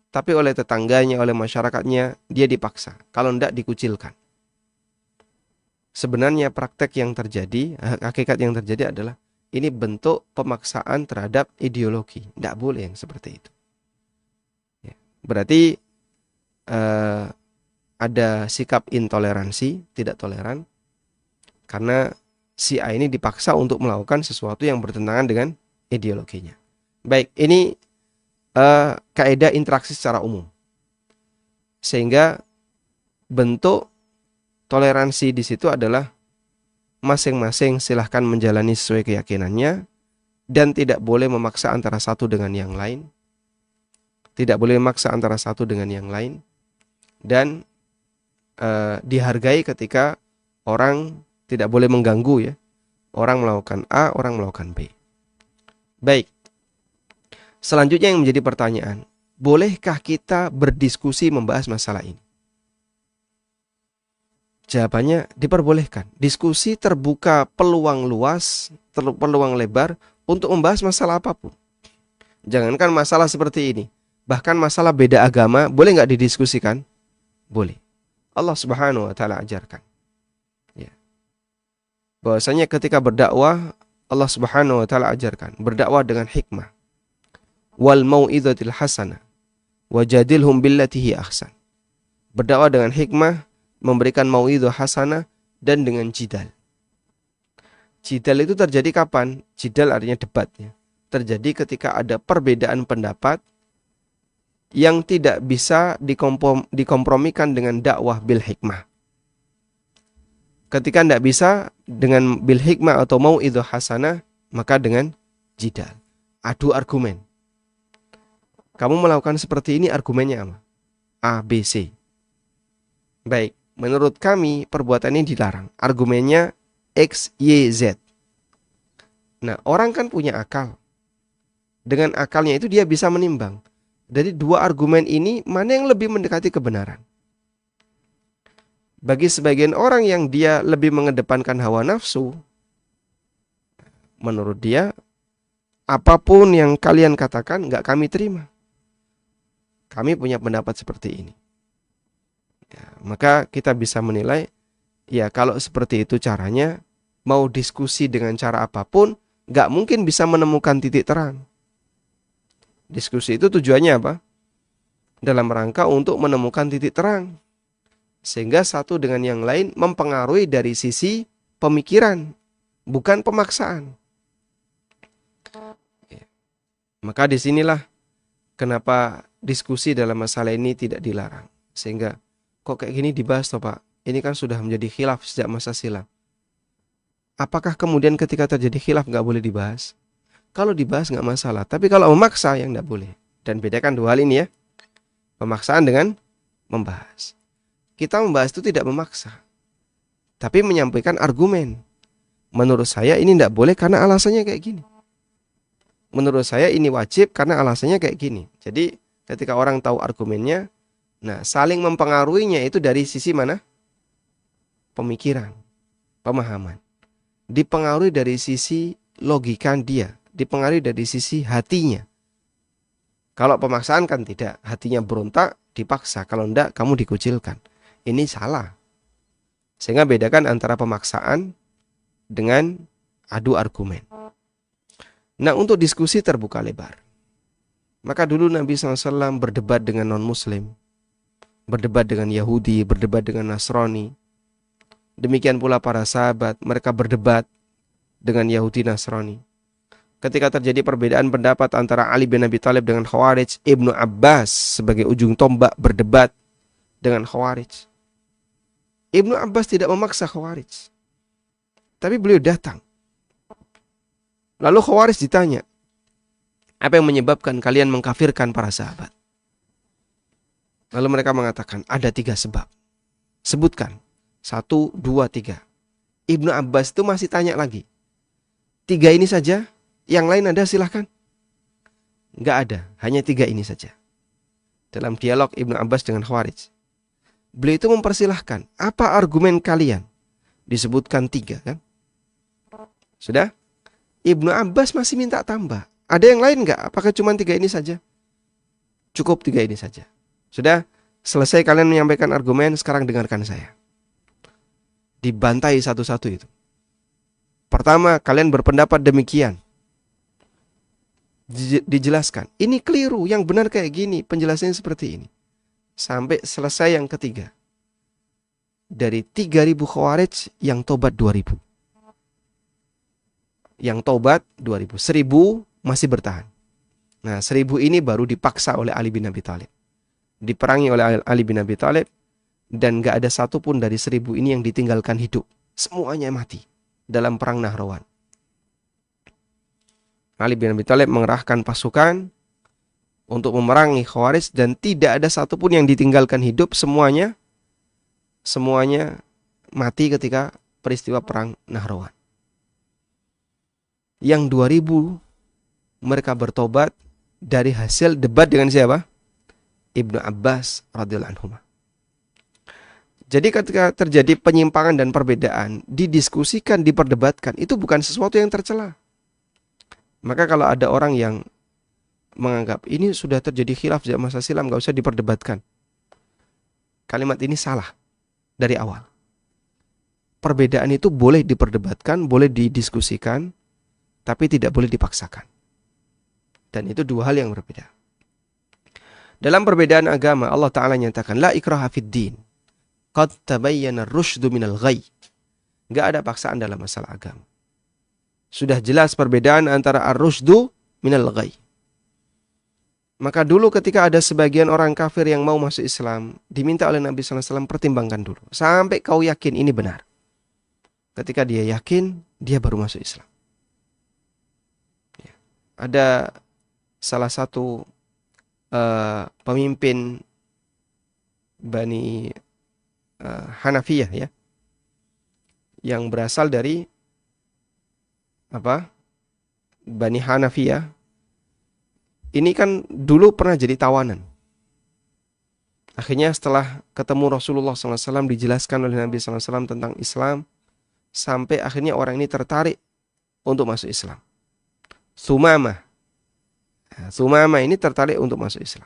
Tapi oleh tetangganya, oleh masyarakatnya, dia dipaksa. Kalau tidak, dikucilkan. Sebenarnya praktek yang terjadi, hakikat yang terjadi adalah ini bentuk pemaksaan terhadap ideologi. Tidak boleh yang seperti itu. Ya. Berarti ada sikap intoleransi, tidak toleran. Karena si A ini dipaksa untuk melakukan sesuatu yang bertentangan dengan ideologinya. Baik, ini kaidah interaksi secara umum. Sehingga bentuk toleransi di situ adalah masing-masing silahkan menjalani sesuai keyakinannya dan tidak boleh memaksa antara satu dengan yang lain. Tidak boleh memaksa antara satu dengan yang lain. Dan dihargai ketika orang tidak boleh mengganggu ya. Orang melakukan A, orang melakukan B. Baik. Selanjutnya yang menjadi pertanyaan, bolehkah kita berdiskusi membahas masalah ini? Jawabannya diperbolehkan. Diskusi terbuka peluang luas, peluang lebar untuk membahas masalah apapun. Jangankan masalah seperti ini, bahkan masalah beda agama, boleh nggak didiskusikan? Boleh. Allah Subhanahu wa Ta'ala ajarkan. Ya. Bahwasanya ketika berdakwah, Allah Subhanahu wa Ta'ala ajarkan berdakwah dengan hikmah. Wal mau'izatil hasanah wajadilhum billati hi ahsan. Berdakwah dengan hikmah, memberikan mau'izah hasanah, dan dengan jidal. Jidal itu terjadi kapan? Jidal artinya debat ya. Terjadi ketika ada perbedaan pendapat yang tidak bisa dikompromikan dengan dakwah bil hikmah. Ketika tidak bisa dengan bil hikmah atau mau'izah hasanah, maka dengan jidal. Adu argumen. Kamu melakukan seperti ini, argumennya apa? A, B, C. Baik, menurut kami perbuatan ini dilarang. Argumennya X, Y, Z. Nah, orang kan punya akal. Dengan akalnya itu dia bisa menimbang. Dari dua argumen ini, mana yang lebih mendekati kebenaran? Bagi sebagian orang yang dia lebih mengedepankan hawa nafsu, menurut dia, apapun yang kalian katakan, nggak kami terima. Kami punya pendapat seperti ini. Ya, maka kita bisa menilai, ya kalau seperti itu caranya, mau diskusi dengan cara apapun, nggak mungkin bisa menemukan titik terang. Diskusi itu tujuannya apa? Dalam rangka untuk menemukan titik terang. Sehingga satu dengan yang lain mempengaruhi dari sisi pemikiran, bukan pemaksaan. Ya. Maka disinilah kenapa diskusi dalam masalah ini tidak dilarang. Sehingga kok kayak gini dibahas toh Pak? Ini kan sudah menjadi khilaf sejak masa silam. Apakah kemudian ketika terjadi khilaf nggak boleh dibahas? Kalau dibahas nggak masalah. Tapi kalau memaksa yang nggak boleh. Dan bedakan dua hal ini ya. Pemaksaan dengan membahas. Kita membahas itu tidak memaksa. Tapi menyampaikan argumen. Menurut saya ini tidak boleh karena alasannya kayak gini. Menurut saya ini wajib karena alasannya kayak gini. Jadi ketika orang tahu argumennya, nah saling mempengaruhinya itu dari sisi mana? Pemikiran, pemahaman. Dipengaruhi dari sisi logika dia. Dipengaruhi dari sisi hatinya. Kalau pemaksaan kan tidak. Hatinya berontak, dipaksa. Kalau enggak, kamu dikucilkan. Ini salah. Sehingga bedakan antara pemaksaan dengan adu argumen. Nah, untuk diskusi terbuka lebar. Maka dulu Nabi SAW berdebat dengan non-muslim. Berdebat dengan Yahudi, berdebat dengan Nasrani. Demikian pula para sahabat, mereka berdebat dengan Yahudi Nasrani. Ketika terjadi perbedaan pendapat antara Ali bin Abi Thalib dengan Khawarij, Ibnu Abbas sebagai ujung tombak berdebat dengan Khawarij. Ibnu Abbas tidak memaksa Khawarij. Tapi beliau datang. Lalu Khawarij ditanya, apa yang menyebabkan kalian mengkafirkan para sahabat? Lalu mereka mengatakan, ada 3 sebab. Sebutkan. 1, 2, 3. Ibnu Abbas itu masih tanya lagi. 3 ini saja? Yang lain ada silahkan. Enggak ada, hanya 3 ini saja. Dalam dialog Ibnu Abbas dengan Khawarij. Beliau itu mempersilahkan, apa argumen kalian? Disebutkan 3 kan? Sudah? Ibnu Abbas masih minta tambah. Ada yang lain enggak? Apakah cuma 3 ini saja? Cukup 3 ini saja. Sudah? Selesai kalian menyampaikan argumen, sekarang dengarkan saya. Dibantai satu-satu itu. Pertama, kalian berpendapat demikian. Dijelaskan. Ini keliru, yang benar kayak gini, penjelasannya seperti ini. Sampai selesai yang ketiga. Dari 3.000 Khawarij, yang tobat 2.000. Yang tobat 2.000. 1.000 masih bertahan. Nah, 1.000 ini baru dipaksa oleh Ali bin Abi Thalib. Diperangi oleh Ali bin Abi Thalib. Dan gak ada satupun dari 1.000 ini yang ditinggalkan hidup. Semuanya mati dalam perang Nahrawan. Ali bin Abi Thalib mengerahkan pasukan untuk memerangi Khawarij dan tidak ada satupun yang ditinggalkan hidup, semuanya mati ketika peristiwa perang Nahrawan. Yang 2.000 mereka bertobat dari hasil debat dengan siapa? Ibnu Abbas radhiyallahu anhu. Jadi ketika terjadi penyimpangan dan perbedaan, didiskusikan, diperdebatkan, itu bukan sesuatu yang tercela. Maka kalau ada orang yang menganggap ini sudah terjadi khilaf sejak masa silam, gak usah diperdebatkan. Kalimat ini salah dari awal. Perbedaan itu boleh diperdebatkan, boleh didiskusikan, tapi tidak boleh dipaksakan. Dan itu 2 hal yang berbeda. Dalam perbedaan agama, Allah Ta'ala nyatakan, La ikraha fid din, qad tabayyana ar-rusydu minal ghayy. Gak ada paksaan dalam masalah agama. Sudah jelas perbedaan antara ar-rusydu minal ghayy. Maka dulu ketika ada sebagian orang kafir yang mau masuk Islam, diminta oleh Nabi SAW pertimbangkan dulu. Sampai kau yakin ini benar. Ketika dia yakin, dia baru masuk Islam. Ya. Ada salah satu pemimpin Bani Hanafiyah ya, yang berasal dari Bani Hanafiyah. Ini kan dulu pernah jadi tawanan. Akhirnya setelah ketemu Rasulullah SAW, dijelaskan oleh Nabi SAW tentang Islam, sampai akhirnya orang ini tertarik untuk masuk Islam. Sumamah ini tertarik untuk masuk Islam.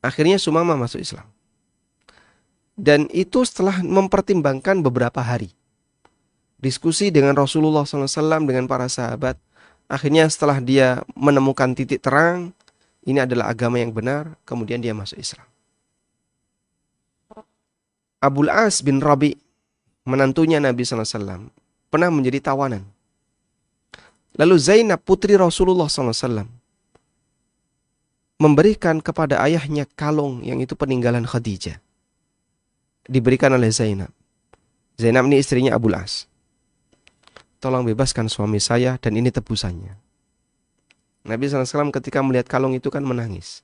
Akhirnya Sumamah masuk Islam. Dan itu setelah mempertimbangkan beberapa hari. Diskusi dengan Rasulullah SAW, dengan para sahabat. Akhirnya setelah dia menemukan titik terang, ini adalah agama yang benar, kemudian dia masuk Islam. Abul As bin Rabi, menantunya Nabi SAW, pernah menjadi tawanan. Lalu Zainab, putri Rasulullah SAW, memberikan kepada ayahnya kalung yang itu peninggalan Khadijah. Diberikan oleh Zainab. Zainab ini istrinya Abul As. Tolong bebaskan suami saya dan ini tebusannya. Nabi SAW ketika melihat kalung itu kan menangis.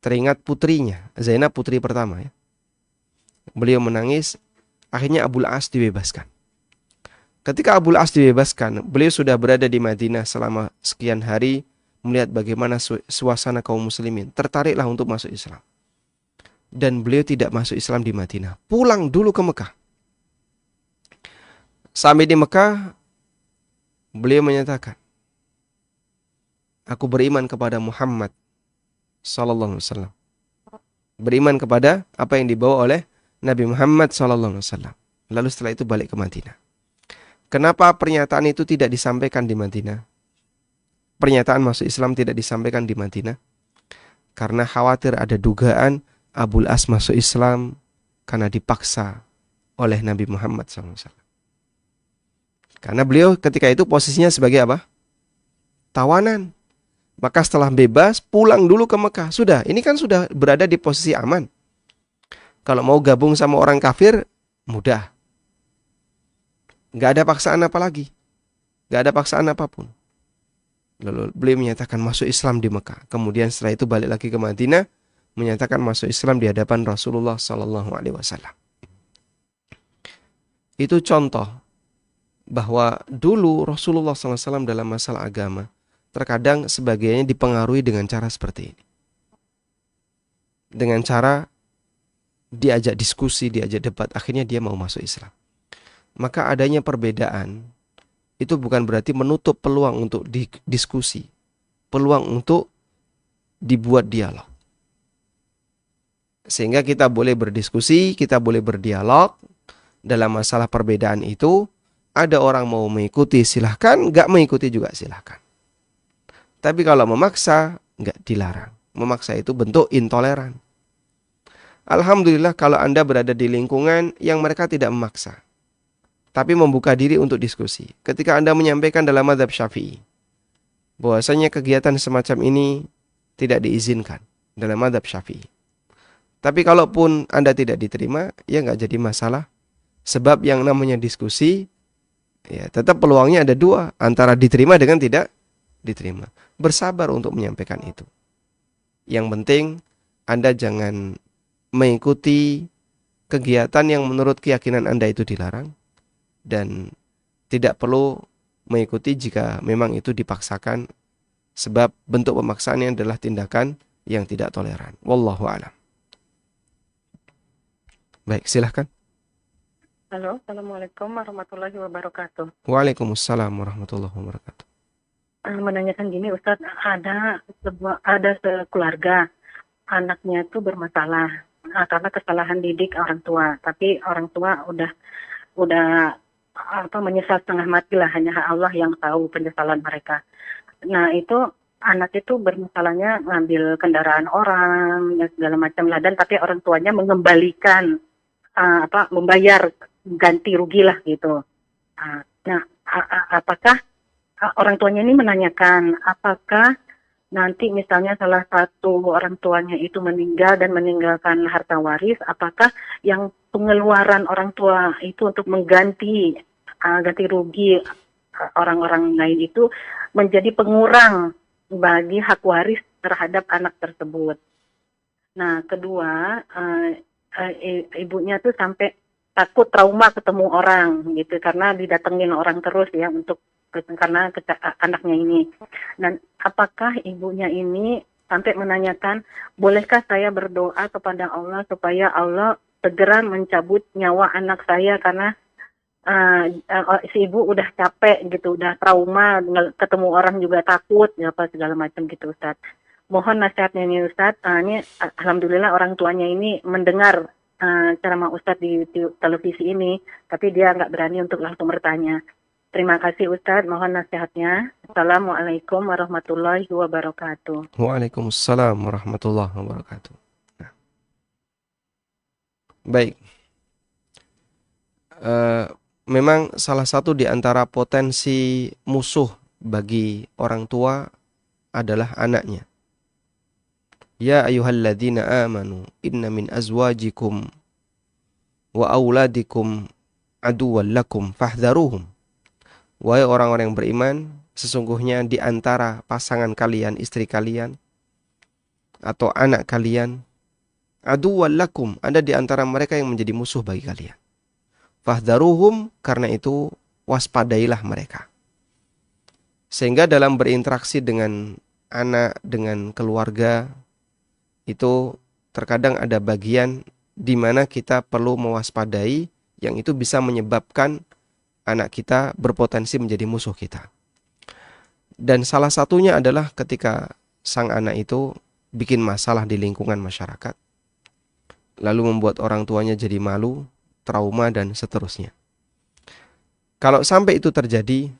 Teringat putrinya, Zainab putri pertama ya. Beliau menangis, akhirnya Abul As dibebaskan. Ketika Abul As dibebaskan, beliau sudah berada di Madinah selama sekian hari, melihat bagaimana suasana kaum muslimin. Tertariklah untuk masuk Islam. Dan beliau tidak masuk Islam di Madinah. Pulang dulu ke Mekah. Sampai di Mekah, beliau menyatakan, aku beriman kepada Muhammad sallallahu alaihi wasallam. Beriman kepada apa yang dibawa oleh Nabi Muhammad sallallahu alaihi wasallam. Lalu setelah itu balik ke Madinah. Kenapa pernyataan itu tidak disampaikan di Madinah? Pernyataan masuk Islam tidak disampaikan di Madinah karena khawatir ada dugaan Abul As masuk Islam karena dipaksa oleh Nabi Muhammad SAW. Karena beliau ketika itu posisinya sebagai apa? Tawanan. Maka setelah bebas, pulang dulu ke Mekah. Sudah, ini kan sudah berada di posisi aman. Kalau mau gabung sama orang kafir, mudah. Gak ada paksaan apa lagi. Gak ada paksaan apapun. Lalu beliau menyatakan masuk Islam di Mekah. Kemudian setelah itu balik lagi ke Madinah, menyatakan masuk Islam di hadapan Rasulullah SAW. Itu contoh bahwa dulu Rasulullah SAW dalam masalah agama terkadang sebagiannya dipengaruhi dengan cara seperti ini. Dengan cara diajak diskusi, diajak debat, akhirnya dia mau masuk Islam. Maka adanya perbedaan itu bukan berarti menutup peluang untuk diskusi, peluang untuk dibuat dialog. Sehingga kita boleh berdiskusi, kita boleh berdialog dalam masalah perbedaan itu. Ada orang mau mengikuti silahkan, nggak mengikuti juga silahkan. Tapi kalau memaksa, nggak dilarang. Memaksa itu bentuk intoleran. Alhamdulillah kalau Anda berada di lingkungan yang mereka tidak memaksa, tapi membuka diri untuk diskusi. Ketika Anda menyampaikan dalam mazhab Syafi'i, bahwasanya kegiatan semacam ini tidak diizinkan dalam mazhab Syafi'i. Tapi kalaupun Anda tidak diterima, ya nggak jadi masalah. Sebab yang namanya diskusi, ya tetap peluangnya ada dua, antara diterima dengan tidak diterima. Bersabar untuk menyampaikan itu. Yang penting Anda jangan mengikuti kegiatan yang menurut keyakinan Anda itu dilarang, dan tidak perlu mengikuti jika memang itu dipaksakan, sebab bentuk pemaksaannya adalah tindakan yang tidak toleran. Wallahu a'lam. Baik, silahkan. Halo, Assalamualaikum warahmatullahi wabarakatuh. Waalaikumsalam warahmatullahi wabarakatuh. Menanyakan gini, Ustadz, ada sekeluarga, anaknya itu bermasalah karena kesalahan didik orang tua, tapi orang tua udah menyesal setengah mati lah, hanya Allah yang tahu penyesalan mereka. Nah itu anak itu bermasalahnya ngambil kendaraan orang, ya segala macam lah, dan tapi orang tuanya mengembalikan membayar ganti rugi lah gitu. Nah, apakah orang tuanya ini menanyakan apakah nanti misalnya salah satu orang tuanya itu meninggal dan meninggalkan harta waris, apakah yang pengeluaran orang tua itu untuk mengganti ganti rugi orang-orang lain itu menjadi pengurang bagi hak waris terhadap anak tersebut. Nah, kedua, ibunya tuh sampai takut trauma ketemu orang gitu karena didatengin orang terus ya karena anaknya ini. Dan apakah ibunya ini sampai menanyakan, bolehkah saya berdoa kepada Allah supaya Allah segera mencabut nyawa anak saya karena si ibu udah capek gitu, udah trauma, ketemu orang juga takut, ya apa segala macam gitu, Ustaz. Mohon nasihatnya nih Ustaz. Ini alhamdulillah orang tuanya ini mendengar ceramah Ustaz di televisi ini, tapi dia nggak berani untuk langsung bertanya. Terima kasih Ustaz, mohon nasihatnya. Assalamualaikum warahmatullahi wabarakatuh. Waalaikumsalam warahmatullahi wabarakatuh. Nah. Baik. Memang salah satu di antara potensi musuh bagi orang tua adalah anaknya. Ya ayyuhalladzina amanu inna min azwajikum wa auladikum aduwwan lakum fahdharuhum. Wahai orang-orang yang beriman, sesungguhnya di antara pasangan kalian, istri kalian atau anak kalian, aduwwan lakum, ada di antara mereka yang menjadi musuh bagi kalian. Fahdharuhum, karena itu waspadailah mereka. Sehingga dalam berinteraksi dengan anak, dengan keluarga, itu terkadang ada bagian di mana kita perlu mewaspadai, yang itu bisa menyebabkan anak kita berpotensi menjadi musuh kita. Dan salah satunya adalah ketika sang anak itu bikin masalah di lingkungan masyarakat, lalu membuat orang tuanya jadi malu, trauma, dan seterusnya. Kalau sampai itu terjadi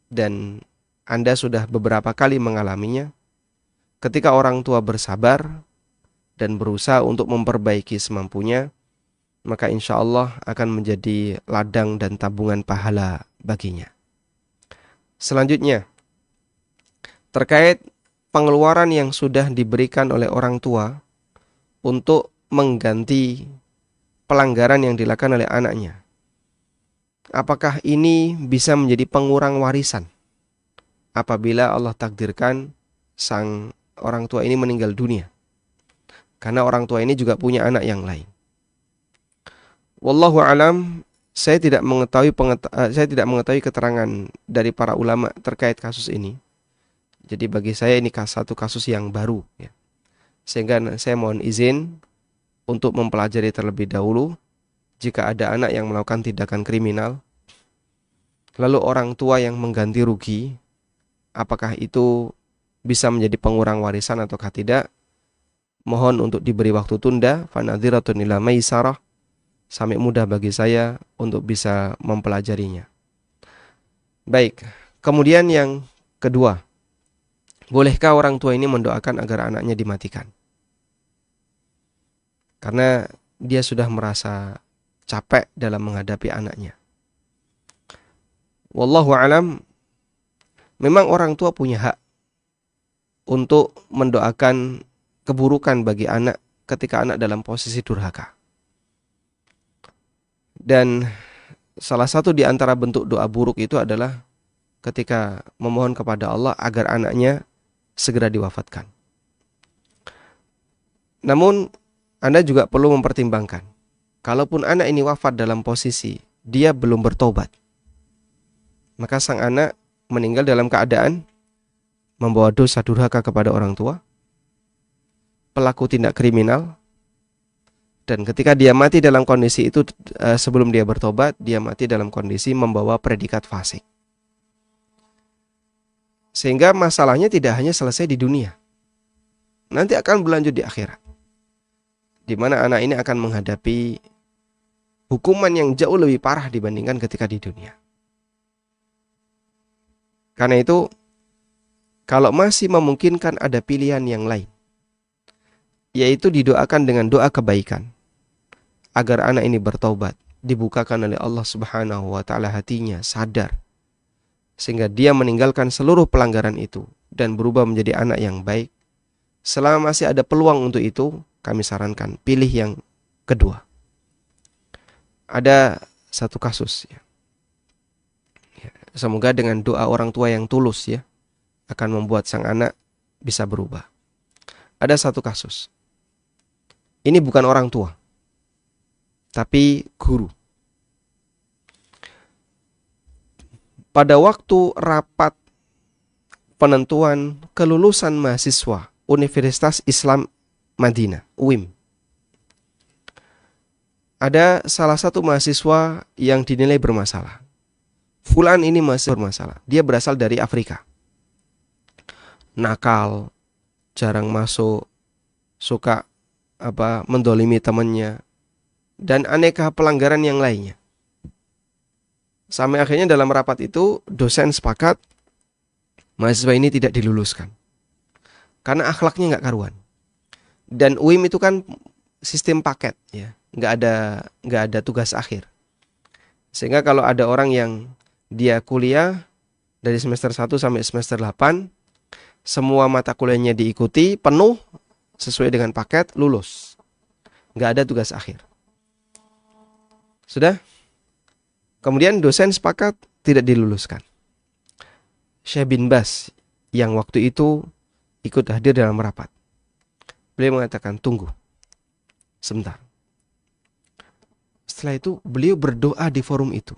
dan Anda sudah beberapa kali mengalaminya, ketika orang tua bersabar dan berusaha untuk memperbaiki semampunya, maka insya Allah akan menjadi ladang dan tabungan pahala baginya. Selanjutnya, terkait pengeluaran yang sudah diberikan oleh orang tua untuk mengganti pelanggaran yang dilakukan oleh anaknya. Apakah ini bisa menjadi pengurang warisan apabila Allah takdirkan sang orang tua ini meninggal dunia? Karena orang tua ini juga punya anak yang lain. Wallahu alam, saya tidak mengetahui keterangan dari para ulama terkait kasus ini. Jadi bagi saya ini satu kasus yang baru, ya. Sehingga saya mohon izin untuk mempelajari terlebih dahulu. Jika ada anak yang melakukan tindakan kriminal, lalu orang tua yang mengganti rugi, apakah itu bisa menjadi pengurang warisan ataukah tidak? Mohon untuk diberi waktu tunda, fanadhiratun ila maisarah, sampai mudah bagi saya untuk bisa mempelajarinya. Baik, kemudian yang kedua, bolehkah orang tua ini mendoakan agar anaknya dimatikan? Karena dia sudah merasa capek dalam menghadapi anaknya. Wallahu alam, memang orang tua punya hak untuk mendoakan keburukan bagi anak ketika anak dalam posisi durhaka. Dan salah satu di antara bentuk doa buruk itu adalah ketika memohon kepada Allah agar anaknya segera diwafatkan. Namun Anda juga perlu mempertimbangkan, kalaupun anak ini wafat dalam posisi dia belum bertobat, maka sang anak meninggal dalam keadaan membawa dosa durhaka kepada orang tua, pelaku tindak kriminal, dan ketika dia mati dalam kondisi itu, sebelum dia bertobat, dia mati dalam kondisi membawa predikat fasik. Sehingga masalahnya tidak hanya selesai di dunia, nanti akan berlanjut di akhirat, di mana anak ini akan menghadapi hukuman yang jauh lebih parah dibandingkan ketika di dunia. Karena itu, kalau masih memungkinkan ada pilihan yang lain, yaitu didoakan dengan doa kebaikan, agar anak ini bertaubat, dibukakan oleh Allah Subhanahu wa Ta'ala hatinya, sadar, sehingga dia meninggalkan seluruh pelanggaran itu dan berubah menjadi anak yang baik. Selama masih ada peluang untuk itu, kami sarankan pilih yang kedua. Ada satu kasus, ya. Semoga dengan doa orang tua yang tulus, ya, akan membuat sang anak bisa berubah. Ada satu kasus. Ini bukan orang tua, tapi guru. Pada waktu rapat penentuan kelulusan mahasiswa Universitas Islam Madinah, UIM, ada salah satu mahasiswa yang dinilai bermasalah. Fulan ini masih bermasalah. Dia berasal dari Afrika. Nakal, jarang masuk, suka mendolimi temannya, dan aneka pelanggaran yang lainnya. Sampai akhirnya dalam rapat itu dosen sepakat mahasiswa ini tidak diluluskan karena akhlaknya nggak karuan. Dan UIM itu kan sistem paket, ya, nggak ada tugas akhir. Sehingga kalau ada orang yang dia kuliah dari semester 1 sampai semester 8, semua mata kuliahnya diikuti penuh, sesuai dengan paket, lulus. Nggak ada tugas akhir. Sudah? Kemudian dosen sepakat tidak diluluskan. Syekh bin Bas yang waktu itu ikut hadir dalam rapat. Beliau mengatakan, tunggu sebentar. Setelah itu beliau berdoa di forum itu.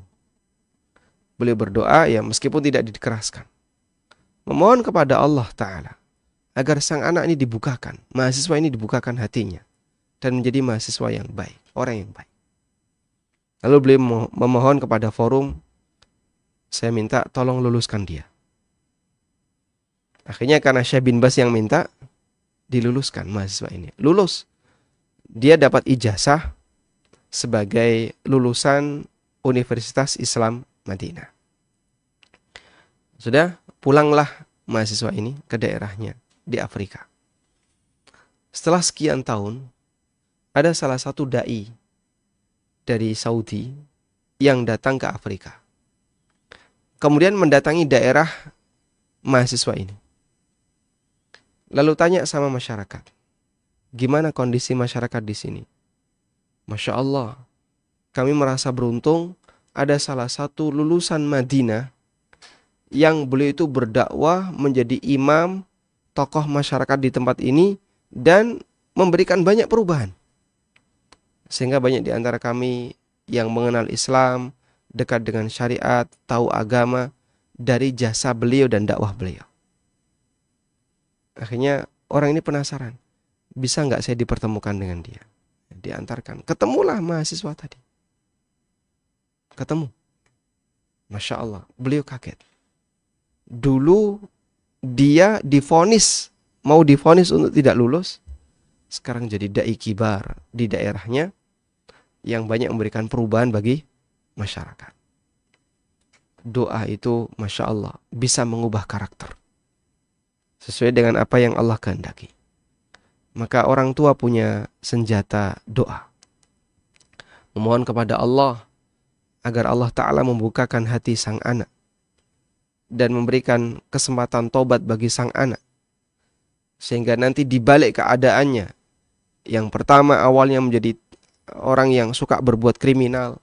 Beliau berdoa ya meskipun tidak dikeraskan. Memohon kepada Allah Ta'ala agar sang anak ini dibukakan, mahasiswa ini dibukakan hatinya dan menjadi mahasiswa yang baik, orang yang baik. Lalu beliau memohon kepada forum, saya minta tolong luluskan dia. Akhirnya karena Syekh bin Bas yang minta, diluluskan mahasiswa ini. Lulus. Dia dapat ijazah sebagai lulusan Universitas Islam Madinah. Sudah, pulanglah mahasiswa ini ke daerahnya di Afrika. Setelah sekian tahun, ada salah satu dai dari Saudi yang datang ke Afrika. Kemudian mendatangi daerah mahasiswa ini. Lalu tanya sama masyarakat, gimana kondisi masyarakat di sini? Masya Allah, kami merasa beruntung ada salah satu lulusan Madinah yang beliau itu berdakwah menjadi imam, tokoh masyarakat di tempat ini dan memberikan banyak perubahan. Sehingga banyak di antara kami yang mengenal Islam, dekat dengan syariat, tahu agama dari jasa beliau dan dakwah beliau. Akhirnya orang ini penasaran, bisa nggak saya dipertemukan dengan dia? Diantarkan, ketemulah mahasiswa tadi. Ketemu. Masya Allah, beliau kaget. Dulu dia mau divonis untuk tidak lulus. Sekarang jadi dai kibar di daerahnya yang banyak memberikan perubahan bagi masyarakat. Doa itu Masya Allah bisa mengubah karakter sesuai dengan apa yang Allah kehendaki. Maka orang tua punya senjata doa. Memohon kepada Allah agar Allah Ta'ala membukakan hati sang anak dan memberikan kesempatan tobat bagi sang anak. Sehingga nanti dibalik keadaannya. Yang pertama awalnya menjadi orang yang suka berbuat kriminal.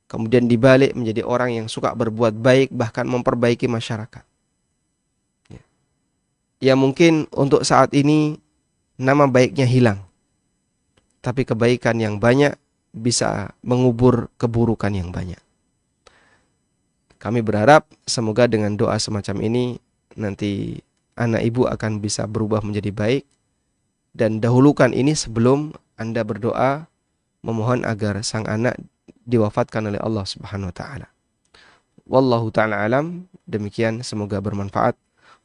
Kemudian dibalik menjadi orang yang suka berbuat baik, bahkan memperbaiki masyarakat. Ya mungkin untuk saat ini nama baiknya hilang. Tapi kebaikan yang banyak bisa mengubur keburukan yang banyak. Kami berharap semoga dengan doa semacam ini nanti anak ibu akan bisa berubah menjadi baik. Dan dahulukan ini sebelum Anda berdoa memohon agar sang anak diwafatkan oleh Allah Subhanahu wa taala. Wallahu taala alam. Demikian semoga bermanfaat.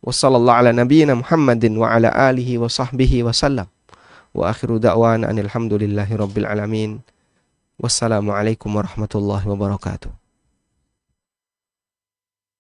Wassallallahu ala nabiyyina Muhammadin wa ala alihi wa sahbihi wa sallam. Wa akhiru da'wana anil hamdulillahi rabbil alamin. Wassalamualaikum warahmatullahi wabarakatuh.